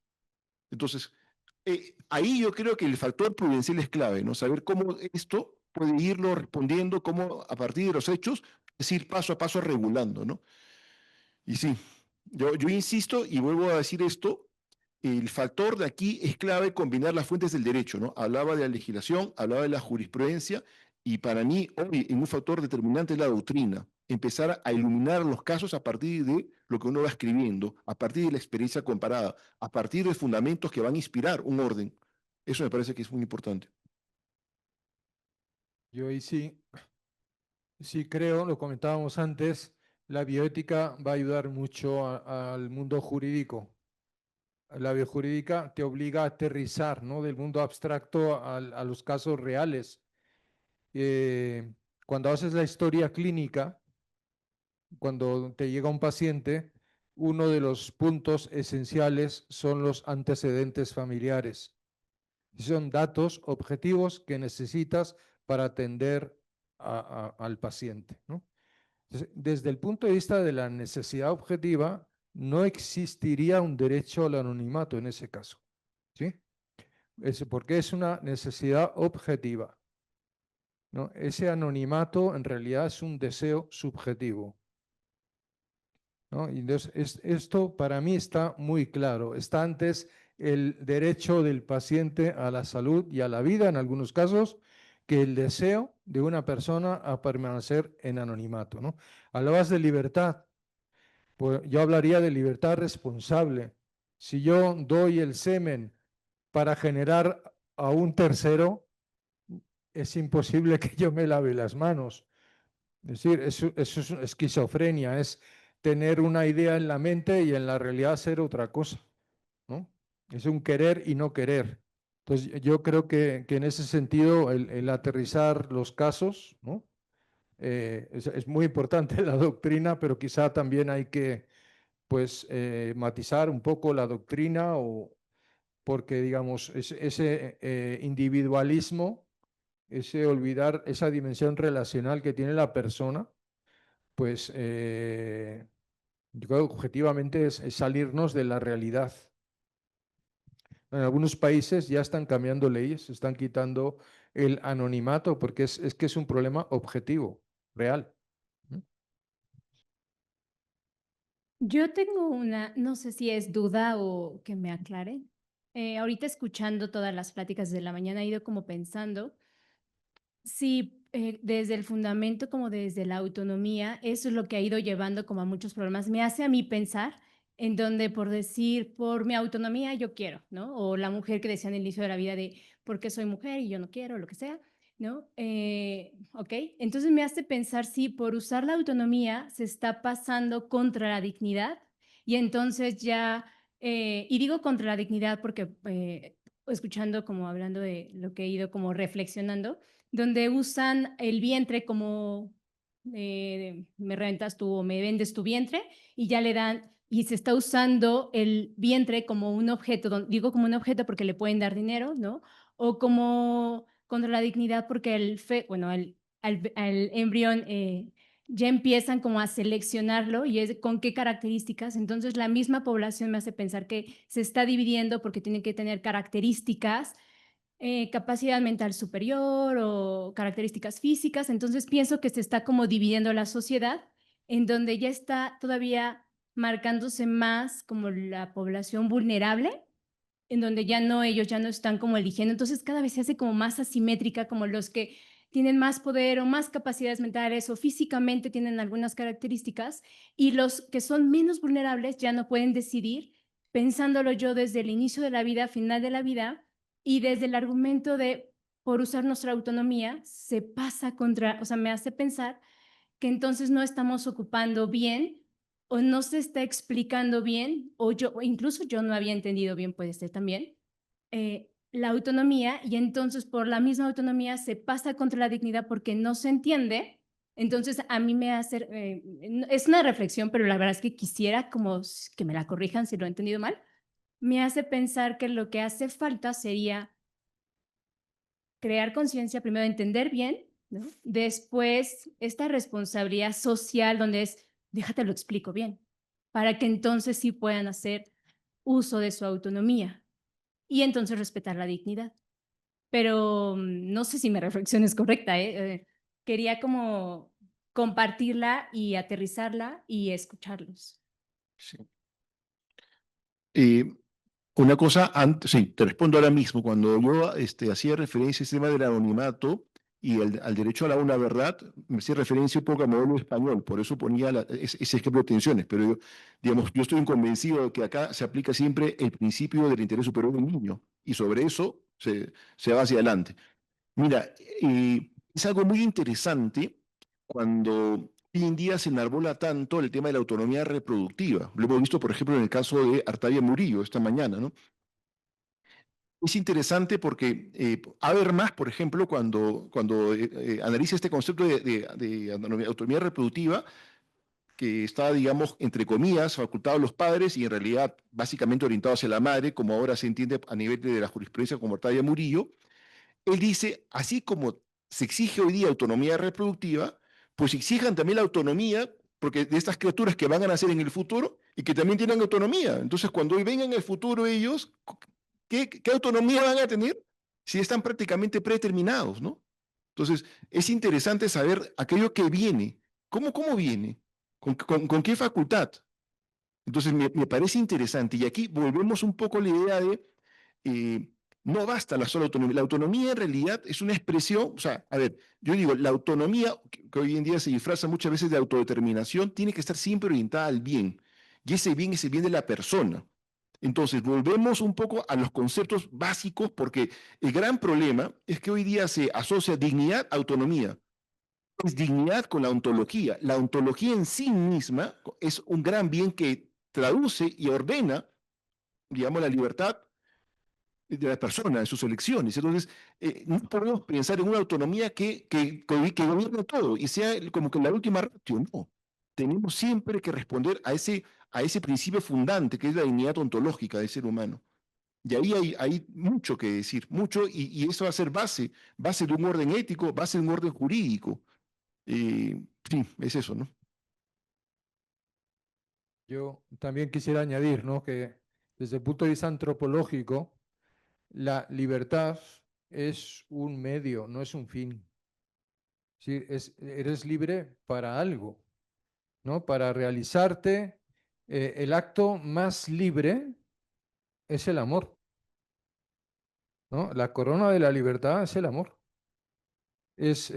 Entonces, ahí yo creo que el factor prudencial es clave, ¿no? Saber cómo esto puede irlo respondiendo, cómo a partir de los hechos, es ir paso a paso regulando, ¿no? Y sí, yo insisto y vuelvo a decir esto, el factor de aquí es clave combinar las fuentes del derecho, ¿no? Hablaba de la legislación, hablaba de la jurisprudencia, y para mí hoy en un factor determinante es la doctrina, empezar a iluminar los casos a partir de lo que uno va escribiendo, a partir de la experiencia comparada, a partir de fundamentos que van a inspirar un orden. Eso me parece que es muy importante. Yo ahí sí creo, lo comentábamos antes, la bioética va a ayudar mucho al mundo jurídico. La biojurídica te obliga a aterrizar, ¿no? Del mundo abstracto a los casos reales. Cuando haces la historia clínica, cuando te llega un paciente, uno de los puntos esenciales son los antecedentes familiares. Son datos objetivos que necesitas para atender al paciente, ¿no? Entonces, desde el punto de vista de la necesidad objetiva, no existiría un derecho al anonimato en ese caso, ¿sí? Porque es una necesidad objetiva, ¿no? Ese anonimato en realidad es un deseo subjetivo, ¿no? Y entonces esto para mí está muy claro. Está antes el derecho del paciente a la salud y a la vida en algunos casos que el deseo de una persona a permanecer en anonimato, ¿no? Hablabas de libertad. Pues yo hablaría de libertad responsable. Si yo doy el semen para generar a un tercero, es imposible que yo me lave las manos. Es decir, eso es esquizofrenia, es tener una idea en la mente y en la realidad ser otra cosa, ¿no? Es un querer y no querer. Entonces, yo creo que en ese sentido el aterrizar los casos, ¿no? Es muy importante la doctrina, pero quizá también hay que pues matizar un poco la doctrina porque digamos ese individualismo, ese olvidar esa dimensión relacional que tiene la persona, pues yo creo que objetivamente es salirnos de la realidad. En algunos países ya están cambiando leyes, están quitando el anonimato porque es que es un problema objetivo, real. Yo tengo una, no sé si es duda o que me aclare. Ahorita escuchando todas las pláticas de la mañana he ido como pensando si desde el fundamento como desde la autonomía, eso es lo que ha ido llevando como a muchos problemas. Me hace a mí pensar en donde por decir, por mi autonomía yo quiero, ¿no? O la mujer que decía en el inicio de la vida de, porque soy mujer y yo no quiero, lo que sea, ¿no? Ok, entonces me hace pensar si por usar la autonomía se está pasando contra la dignidad y entonces ya, y digo contra la dignidad porque escuchando como hablando de lo que he ido como reflexionando, donde usan el vientre como me rentas tú o me vendes tu vientre y ya le dan, y se está usando el vientre como un objeto, digo como un objeto porque le pueden dar dinero, ¿no? O como contra la dignidad porque al embrión ya empiezan como a seleccionarlo y es con qué características. Entonces la misma población me hace pensar que se está dividiendo porque tiene que tener características, capacidad mental superior o características físicas. Entonces pienso que se está como dividiendo la sociedad en donde ya está todavía marcándose más como la población vulnerable, en donde ya no, ellos ya no están como eligiendo. Entonces cada vez se hace como más asimétrica, como los que tienen más poder o más capacidades mentales o físicamente tienen algunas características, y los que son menos vulnerables ya no pueden decidir, pensándolo yo desde el inicio de la vida, final de la vida, y desde el argumento de por usar nuestra autonomía, se pasa contra, o sea, me hace pensar que entonces no estamos ocupando bien o no se está explicando bien, o yo, o incluso yo no había entendido bien, puede ser también, la autonomía, y entonces por la misma autonomía se pasa contra la dignidad porque no se entiende. Entonces a mí me hace, es una reflexión, pero la verdad es que quisiera como que me la corrijan si lo he entendido mal. Me hace pensar que lo que hace falta sería crear conciencia, primero entender bien, ¿no? Después esta responsabilidad social donde es, déjate lo explico bien, para que entonces sí puedan hacer uso de su autonomía y entonces respetar la dignidad. Pero no sé si mi reflexión es correcta, ¿eh? Quería como compartirla y aterrizarla y escucharlos. Sí. Una cosa antes, sí, te respondo ahora mismo. Cuando yo hacía referencia al tema del anonimato y al derecho a una verdad, me hacía referencia un poco al modelo español, por eso ponía ese ejemplo de tensiones. Pero yo, digamos, yo estoy convencido de que acá se aplica siempre el principio del interés superior del niño y sobre eso se va hacia adelante. Mira, es algo muy interesante cuando hoy en día se enarbola tanto el tema de la autonomía reproductiva. Lo hemos visto, por ejemplo, en el caso de Artavia Murillo esta mañana, ¿no? Es interesante porque a ver más, por ejemplo, cuando analiza este concepto de autonomía reproductiva, que está, digamos, entre comillas, facultado a los padres y en realidad básicamente orientado hacia la madre, como ahora se entiende a nivel de la jurisprudencia como Artavia Murillo. Él dice, así como se exige hoy día autonomía reproductiva, pues exijan también la autonomía porque de estas criaturas que van a nacer en el futuro y que también tienen autonomía. Entonces, cuando hoy vengan en el futuro ellos, ¿qué autonomía van a tener si están prácticamente predeterminados, ¿no? Entonces, es interesante saber aquello que viene. ¿Cómo viene? ¿Con qué facultad? Entonces, me parece interesante. Y aquí volvemos un poco a la idea de no basta la sola autonomía. La autonomía en realidad es una expresión, o sea, a ver, yo digo, la autonomía, que hoy en día se disfraza muchas veces de autodeterminación, tiene que estar siempre orientada al bien. Y ese bien es el bien de la persona. Entonces, volvemos un poco a los conceptos básicos, porque el gran problema es que hoy día se asocia dignidad a autonomía. Es dignidad con la ontología. La ontología en sí misma es un gran bien que traduce y ordena, digamos, la libertad de la persona, de sus elecciones. Entonces, no podemos pensar en una autonomía que gobierne todo y sea como que la última ratio, no. Tenemos siempre que responder a ese principio fundante que es la dignidad ontológica del ser humano. Y ahí hay mucho que decir, mucho, y eso va a ser base de un orden ético, base de un orden jurídico. Sí, es eso, ¿no? Yo también quisiera añadir, ¿no?, que desde el punto de vista antropológico, la libertad es un medio, no es un fin. Sí, eres libre para algo, ¿no? Para realizarte. El acto más libre es el amor, ¿no? La corona de la libertad es el amor. Es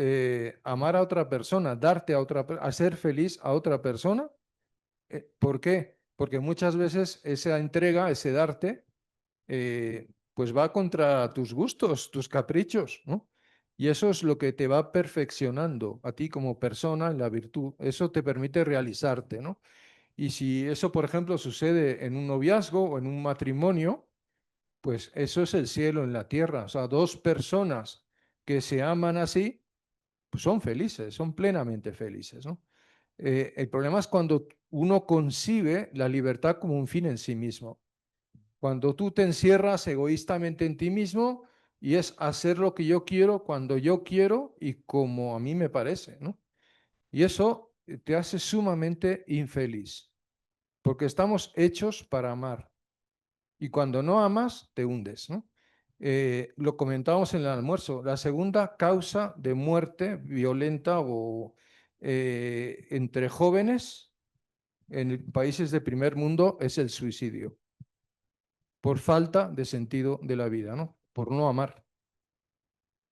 amar a otra persona, darte a hacer feliz a otra persona. ¿Por qué? Porque muchas veces esa entrega, ese darte, pues va contra tus gustos, tus caprichos, ¿no? Y eso es lo que te va perfeccionando a ti como persona en la virtud. Eso te permite realizarte, ¿no? Y si eso, por ejemplo, sucede en un noviazgo o en un matrimonio, pues eso es el cielo en la tierra. O sea, dos personas que se aman así, pues son felices, son plenamente felices, ¿no? El problema es cuando uno concibe la libertad como un fin en sí mismo. Cuando tú te encierras egoístamente en ti mismo y es hacer lo que yo quiero, cuando yo quiero y como a mí me parece, ¿no? Y eso te hace sumamente infeliz, porque estamos hechos para amar. Y cuando no amas, te hundes, ¿no? Lo comentábamos en el almuerzo, la segunda causa de muerte violenta o entre jóvenes en países de primer mundo es el suicidio, por falta de sentido de la vida, ¿no? Por no amar.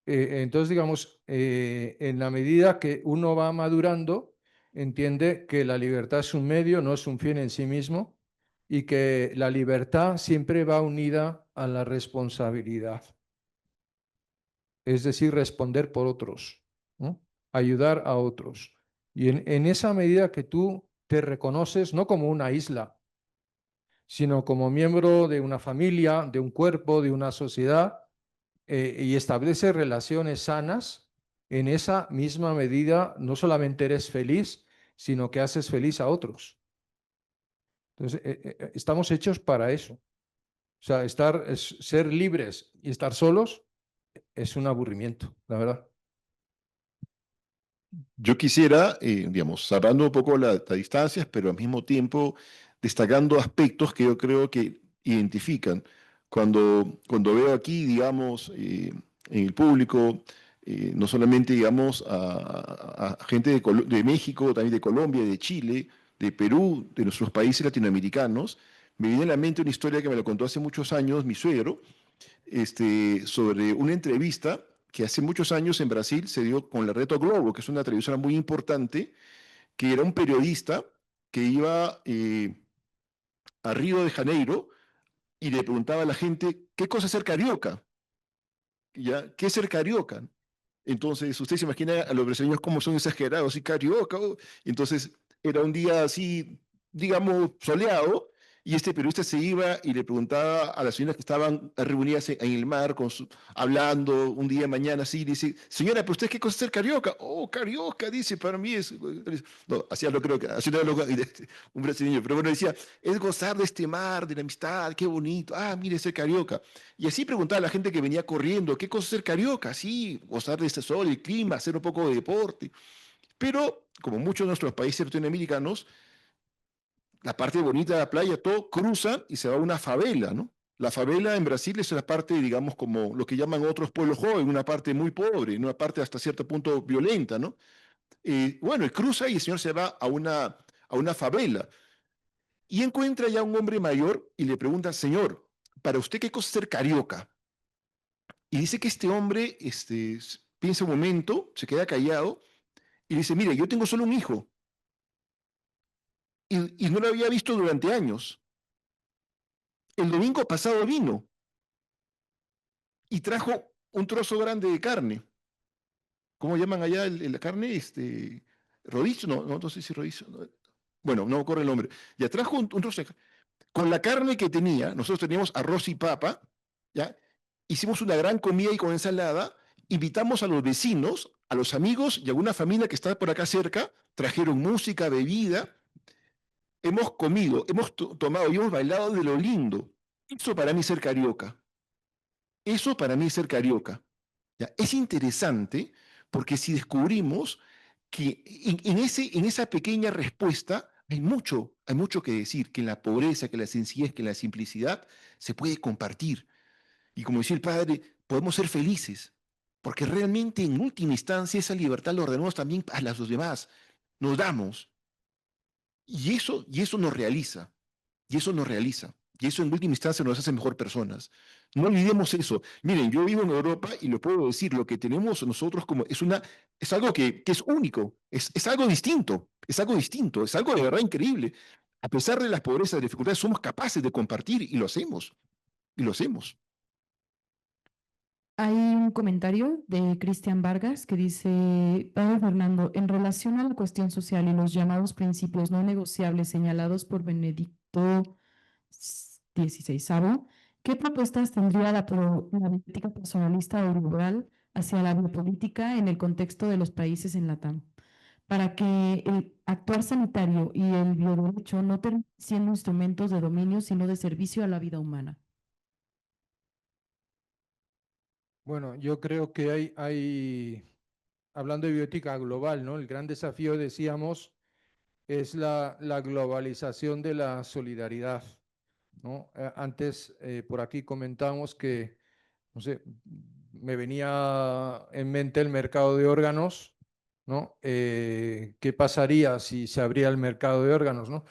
Entonces, digamos, en la medida que uno va madurando, entiende que la libertad es un medio, no es un fin en sí mismo, y que la libertad siempre va unida a la responsabilidad, es decir, responder por otros, ¿no? Ayudar a otros. Y en esa medida que tú te reconoces no como una isla, sino como miembro de una familia, de un cuerpo, de una sociedad, y establece relaciones sanas, en esa misma medida no solamente eres feliz, sino que haces feliz a otros. Entonces, estamos hechos para eso. O sea, ser libres y estar solos es un aburrimiento, la verdad. Yo quisiera, digamos, cerrando un poco las distancias, pero al mismo tiempo destacando aspectos que yo creo que identifican. Cuando veo aquí, digamos, en el público, no solamente, digamos, a gente de México, también de Colombia, de Chile, de Perú, de nuestros países latinoamericanos, me viene a la mente una historia que me la contó hace muchos años mi suegro, sobre una entrevista que hace muchos años en Brasil se dio con la Reto Globo, que es una televisora muy importante, que era un periodista que iba a Río de Janeiro y le preguntaba a la gente, ¿qué cosa es ser carioca? ¿Ya? ¿Qué es ser carioca? Entonces, usted se imagina a los brasileños cómo son exagerados y carioca. Entonces, era un día así, digamos, soleado, y este periodista se iba y le preguntaba a las señoras que estaban reunidas en el mar, hablando un día de mañana así, dice, señora, ¿pero usted qué cosa es ser carioca? Oh, carioca, dice, para mí es... No, hacía lo creo que, así no era un brasileño, pero bueno, decía, es gozar de este mar, de la amistad, qué bonito. Ah, mire, ser carioca. Y así preguntaba a la gente que venía corriendo, ¿qué cosa es ser carioca? Sí, gozar de este sol, el clima, hacer un poco de deporte. Pero, como muchos de nuestros países latinoamericanos, la parte bonita de la playa, todo cruzan y se va a una favela, ¿no? La favela en Brasil es la parte, digamos, como lo que llaman otros pueblos jóvenes, una parte muy pobre, una parte hasta cierto punto violenta, ¿no? Bueno, y cruza y el señor se va a una favela y encuentra ya un hombre mayor y le pregunta, señor, ¿para usted qué cosa es ser carioca? Y dice que este hombre piensa un momento, se queda callado y dice, mire, yo tengo solo un hijo y no lo había visto durante años. El domingo pasado vino y trajo un trozo grande de carne. ¿Cómo llaman allá la carne? Rodizo, no sé si rodizo. Bueno, no me acuerdo el nombre. Ya trajo un trozo de carne. Con la carne que tenía, nosotros teníamos arroz y papa, ¿ya? Hicimos una gran comida y con ensalada, invitamos a los vecinos, a los amigos y a una familia que está por acá cerca, trajeron música, bebida, hemos comido, hemos tomado y hemos bailado de lo lindo. Eso para mí es ser carioca. Eso para mí es ser carioca. ¿Ya? Es interesante porque si descubrimos que en esa pequeña respuesta hay mucho que decir, que en la pobreza, que en la sencillez, que en la simplicidad se puede compartir. Y como decía el padre, podemos ser felices, porque realmente en última instancia esa libertad la ordenamos también a los demás. Nos damos. Y eso nos realiza. Y eso nos realiza. Y eso en última instancia nos hace mejor personas. No olvidemos eso. Miren, yo vivo en Europa y lo puedo decir, lo que tenemos nosotros como es algo que es único, es algo distinto, es algo distinto, es algo de verdad increíble. A pesar de las pobrezas, de dificultades, somos capaces de compartir y lo hacemos. Y lo hacemos. Hay un comentario de Cristian Vargas que dice, Padre Fernando, en relación a la cuestión social y los llamados principios no negociables señalados por Benedicto XVI, ¿qué propuestas tendría la política personalista o liberal hacia la biopolítica en el contexto de los países en Latam? Para que el actuar sanitario y el bioderecho no terminen siendo instrumentos de dominio, sino de servicio a la vida humana. Bueno, yo creo que hablando de bioética global, ¿no? El gran desafío, decíamos, es la globalización de la solidaridad, ¿no? Antes por aquí comentamos que, no sé, me venía en mente el mercado de órganos, ¿no? ¿Qué pasaría si se abría el mercado de órganos, ¿no?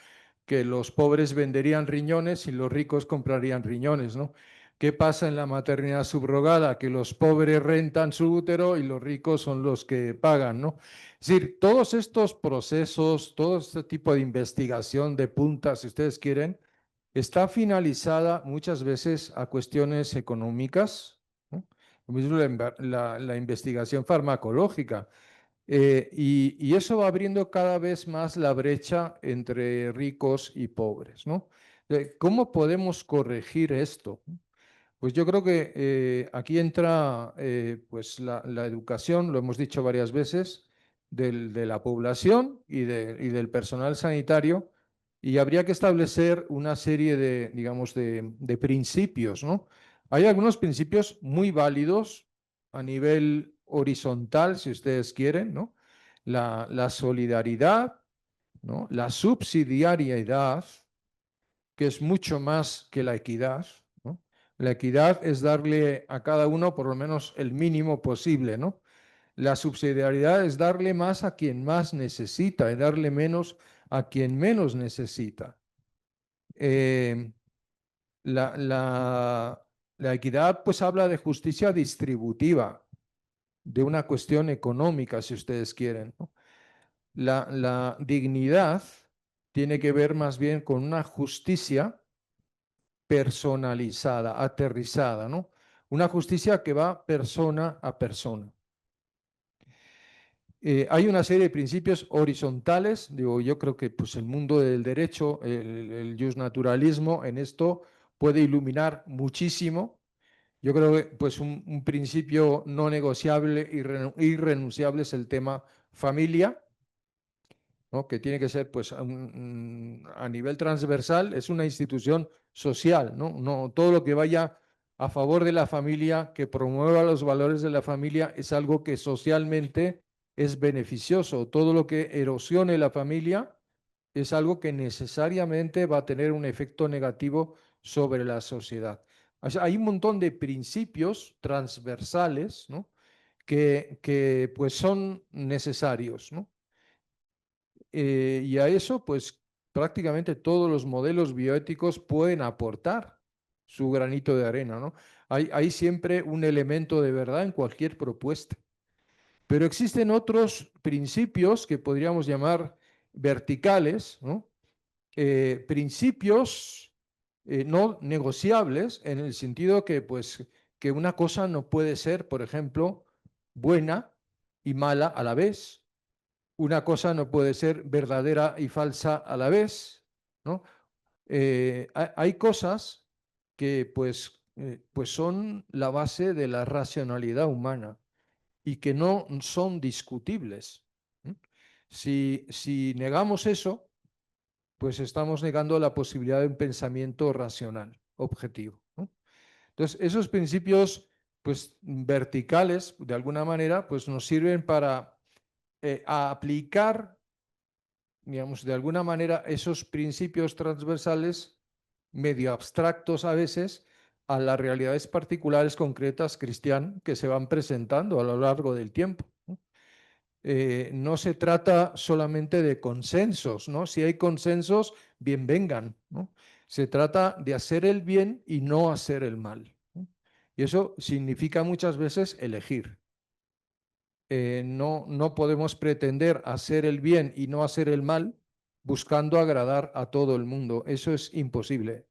Que los pobres venderían riñones y los ricos comprarían riñones, ¿no? ¿Qué pasa en la maternidad subrogada? Que los pobres rentan su útero y los ricos son los que pagan, ¿no? Es decir, todos estos procesos, todo este tipo de investigación de punta, si ustedes quieren, está finalizada muchas veces a cuestiones económicas, ¿no? Lo mismo la investigación farmacológica. Y eso va abriendo cada vez más la brecha entre ricos y pobres, ¿no? ¿Cómo podemos corregir esto? Pues yo creo que aquí entra pues la educación, lo hemos dicho varias veces, de la población y del personal sanitario, y habría que establecer una serie de, digamos, de principios, ¿no? Hay algunos principios muy válidos a nivel horizontal, si ustedes quieren, ¿no? La solidaridad, ¿no? La subsidiariedad, que es mucho más que la equidad, ¿no? La equidad es darle a cada uno por lo menos el mínimo posible, ¿no? La subsidiariedad es darle más a quien más necesita y darle menos a quien menos necesita. Eh, la, la- la equidad pues habla de justicia distributiva, de una cuestión económica, si ustedes quieren, ¿no? La dignidad tiene que ver más bien con una justicia personalizada, aterrizada, ¿no? Una justicia que va persona a persona. Hay una serie de principios horizontales, digo, yo creo que pues, el mundo del derecho, el justnaturalismo en esto puede iluminar muchísimo. Yo creo que pues, un principio no negociable, irrenunciable es el tema familia, ¿no? Que tiene que ser pues, a nivel transversal, es una institución social, ¿no? No, todo lo que vaya a favor de la familia, que promueva los valores de la familia, es algo que socialmente es beneficioso. Todo lo que erosione la familia es algo que necesariamente va a tener un efecto negativo sobre la sociedad. O sea, hay un montón de principios transversales, ¿no? que pues son necesarios, ¿no? Y a eso, pues prácticamente todos los modelos bioéticos pueden aportar su granito de arena, ¿no? Hay siempre un elemento de verdad en cualquier propuesta. Pero existen otros principios que podríamos llamar verticales, ¿no? Principios no negociables en el sentido que, pues, que una cosa no puede ser, por ejemplo, buena y mala a la vez. Una cosa no puede ser verdadera y falsa a la vez, ¿no? Hay cosas que pues son la base de la racionalidad humana y que no son discutibles. Si negamos eso, pues estamos negando la posibilidad de un pensamiento racional, objetivo, ¿no? Entonces, esos principios pues verticales, de alguna manera, pues nos sirven para aplicar, digamos, de alguna manera esos principios transversales, medio abstractos a veces, a las realidades particulares concretas cristianas que se van presentando a lo largo del tiempo, ¿no? No se trata solamente de consensos, ¿no? Si hay consensos, bien vengan, ¿no? Se trata de hacer el bien y no hacer el mal, ¿no? Y eso significa muchas veces elegir. No podemos pretender hacer el bien y no hacer el mal buscando agradar a todo el mundo. Eso es imposible.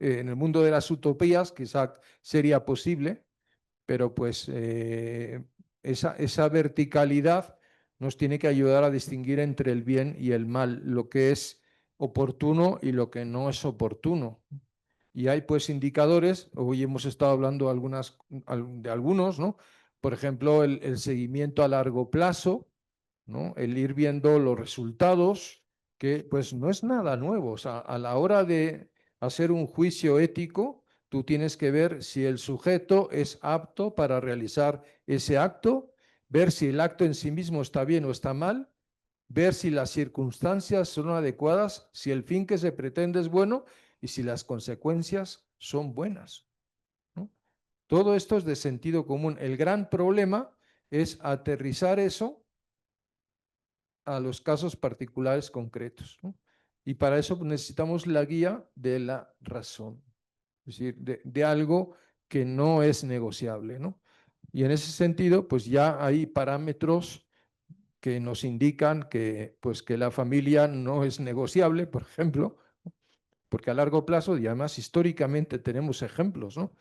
En el mundo de las utopías quizá sería posible, pero pues esa verticalidad nos tiene que ayudar a distinguir entre el bien y el mal, lo que es oportuno y lo que no es oportuno. Y hay pues indicadores, hoy hemos estado hablando de algunos, ¿no? Por ejemplo, el seguimiento a largo plazo, ¿no? El ir viendo los resultados, que pues no es nada nuevo. O sea, a la hora de hacer un juicio ético, tú tienes que ver si el sujeto es apto para realizar ese acto, ver si el acto en sí mismo está bien o está mal, ver si las circunstancias son adecuadas, si el fin que se pretende es bueno y si las consecuencias son buenas, ¿no? Todo esto es de sentido común. El gran problema es aterrizar eso a los casos particulares concretos, ¿no? Y para eso necesitamos la guía de la razón, es decir, de algo que no es negociable, ¿no? Y en ese sentido, pues ya hay parámetros que nos indican que, pues, que la familia no es negociable, por ejemplo, porque a largo plazo, y además históricamente tenemos ejemplos, ¿no?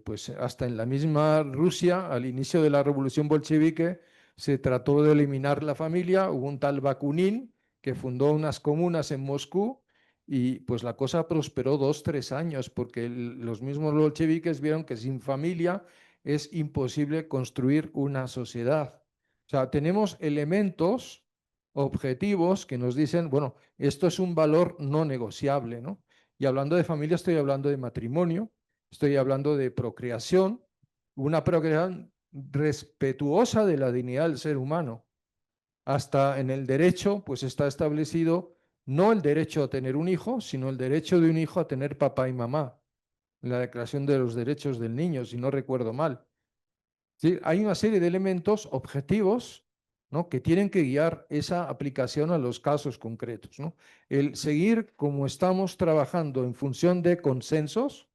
Pues hasta en la misma Rusia, al inicio de la revolución bolchevique, se trató de eliminar la familia. Hubo un tal Bakunin que fundó unas comunas en Moscú y pues la cosa prosperó 2, 3 años porque los mismos bolcheviques vieron que sin familia es imposible construir una sociedad. O sea, tenemos elementos objetivos que nos dicen, bueno, esto es un valor no negociable, ¿no? Y hablando de familia, estoy hablando de matrimonio, estoy hablando de procreación, una procreación respetuosa de la dignidad del ser humano. Hasta en el derecho, pues está establecido no el derecho a tener un hijo, sino el derecho de un hijo a tener papá y mamá, en la Declaración de los Derechos del Niño, si no recuerdo mal. Sí, hay una serie de elementos objetivos, ¿no?, que tienen que guiar esa aplicación a los casos concretos, ¿no? El seguir como estamos trabajando en función de consensos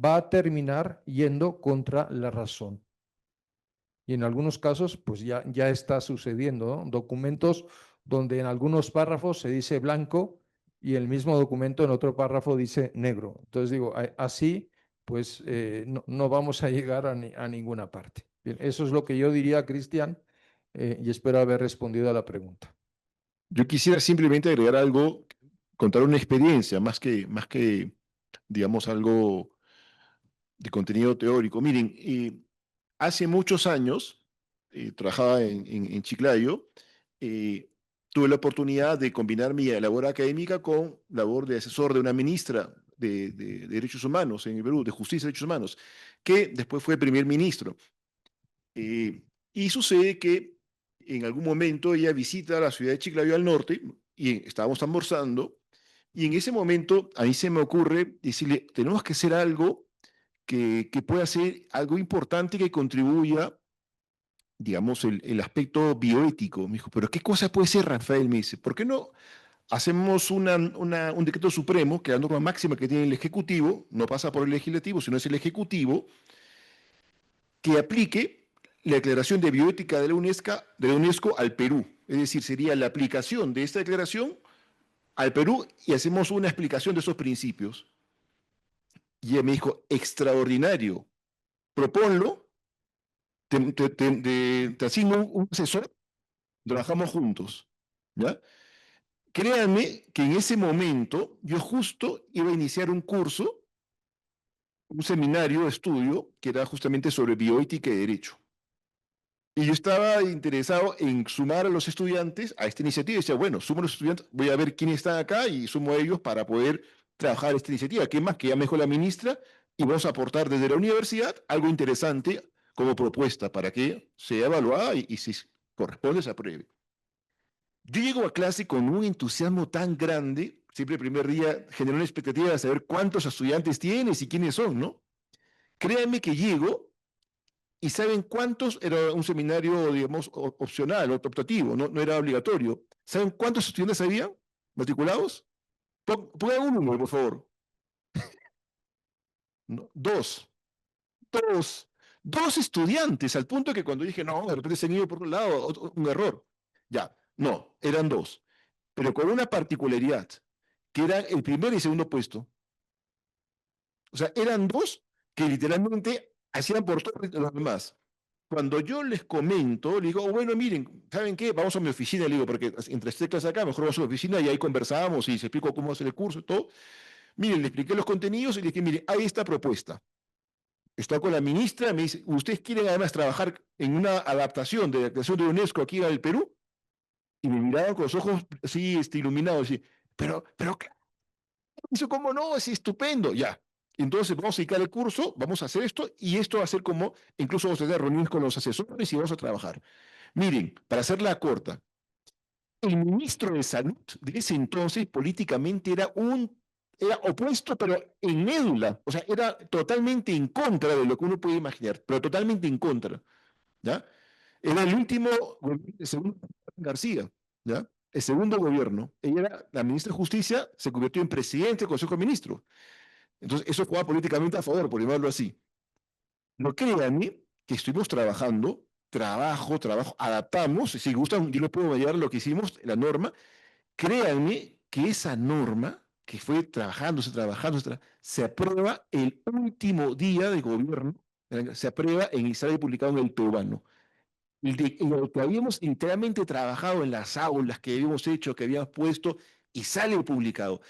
va a terminar yendo contra la razón. Y en algunos casos, pues ya está sucediendo, ¿no? Documentos donde en algunos párrafos se dice blanco y el mismo documento en otro párrafo dice negro. Entonces digo, así pues no vamos a llegar a ninguna parte. Bien, eso es lo que yo diría, Cristian, y espero haber respondido a la pregunta. Yo quisiera simplemente agregar algo, contar una experiencia, más que digamos, algo de contenido teórico. Miren, hace muchos años, trabajaba en Chiclayo, tuve la oportunidad de combinar mi labor académica con labor de asesor de una ministra de Derechos Humanos en el Perú, de Justicia y Derechos Humanos, que después fue primer ministro. Y sucede que en algún momento ella visita la ciudad de Chiclayo al norte y estábamos almorzando y en ese momento a mí se me ocurre decirle, tenemos que hacer algo que pueda ser algo importante que contribuya, digamos, el aspecto bioético. Me dijo, pero ¿qué cosa puede ser, Rafael? Me dice, ¿por qué no hacemos un decreto supremo, que es la norma máxima que tiene el Ejecutivo, no pasa por el Legislativo, sino es el Ejecutivo, que aplique la declaración de bioética de la UNESCO al Perú? Es decir, sería la aplicación de esta declaración al Perú y hacemos una explicación de esos principios. Y ella me dijo, extraordinario, proponlo, te asigno un asesor, trabajamos juntos, ¿ya? Créanme que en ese momento yo justo iba a iniciar un curso, un seminario de estudio que era justamente sobre bioética y derecho. Y yo estaba interesado en sumar a los estudiantes a esta iniciativa. Y decía, bueno, sumo a los estudiantes, voy a ver quiénes están acá y sumo a ellos para poder trabajar esta iniciativa. ¿Qué más? Que ya me dijo la ministra y vamos a aportar desde la universidad algo interesante como propuesta para que sea evaluada y si corresponde se apruebe. Yo llego a clase con un entusiasmo tan grande, siempre el primer día generó una expectativa de saber cuántos estudiantes tienes y quiénes son, ¿no? Créanme que llego y ¿saben cuántos? Era un seminario, digamos, opcional, optativo, no era obligatorio. ¿Saben cuántos estudiantes había matriculados? Pongan un número, por favor. No, dos estudiantes, al punto que cuando dije, no, de repente se han ido por un lado, un error. Ya, no, eran dos. Pero con una particularidad, que era el primer y segundo puesto. O sea, eran dos que literalmente hacían por todos los demás. Cuando yo les comento, les digo, oh, bueno, miren, ¿saben qué? Vamos a mi oficina, le digo, porque entre estas clases acá, mejor vamos a mi oficina y ahí conversamos y les explico cómo hacer el curso y todo. Miren, le expliqué los contenidos y le dije, miren, hay esta propuesta. Estoy con la ministra, me dice, ¿ustedes quieren además trabajar en una adaptación de la declaración de UNESCO aquí al Perú? Y me miraban con los ojos así iluminados, y, pero, ¿cómo no? Es estupendo, ya. Entonces vamos a dedicar el curso, vamos a hacer esto, y esto va a ser como, incluso vamos a tener reuniones con los asesores y vamos a trabajar. Miren, para hacerla corta, El ministro de Salud de ese entonces políticamente era opuesto, pero en médula, o sea, era totalmente en contra de lo que uno puede imaginar, pero totalmente en contra, ¿ya? Era el último gobierno de segundo García, ¿ya? El segundo gobierno. Ella era la ministra de Justicia, se convirtió en presidente del Consejo de Ministros. Entonces, eso jugaba políticamente a favor, por llamarlo así. No créanme que estuvimos trabajando, trabajo, adaptamos, si gustan, yo les puedo validar lo que hicimos, la norma. Créanme que esa norma, que fue se aprueba el último día de gobierno, se aprueba y sale publicado en el peruano. Lo que habíamos literalmente trabajado en las aulas, que habíamos hecho, que habíamos puesto, y sale publicado.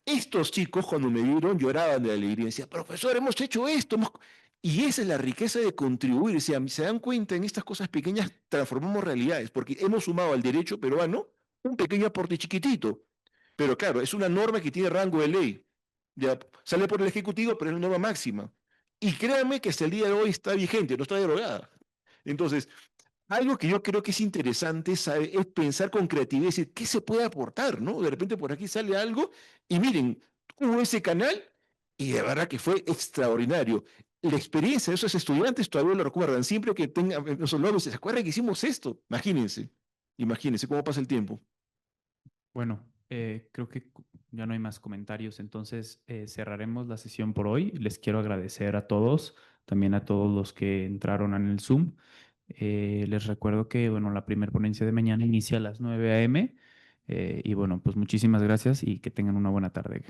Estos chicos, cuando me vieron, lloraban de alegría y decían, profesor, hemos hecho esto. Y esa es la riqueza de contribuir. O sea, se dan cuenta, en estas cosas pequeñas transformamos realidades, porque hemos sumado al derecho peruano un pequeño aporte chiquitito. Pero claro, es una norma que tiene rango de ley. Ya sale por el Ejecutivo, pero es una norma máxima. Y créanme que hasta el día de hoy está vigente, no está derogada. Entonces, algo que yo creo que es interesante es pensar con creatividad y decir, ¿qué se puede aportar? ¿No? De repente por aquí sale algo y miren, hubo ese canal y de verdad que fue extraordinario. La experiencia de esos estudiantes todavía lo recuerdan. Siempre que tengan, los ¿se acuerdan que hicimos esto? Imagínense cómo pasa el tiempo. Bueno, creo que ya no hay más comentarios, entonces cerraremos la sesión por hoy. Les quiero agradecer a todos, también a todos los que entraron en el Zoom. Les recuerdo que, bueno, la primera ponencia de mañana inicia a las 9 a.m. Y bueno, pues muchísimas gracias y que tengan una buena tarde.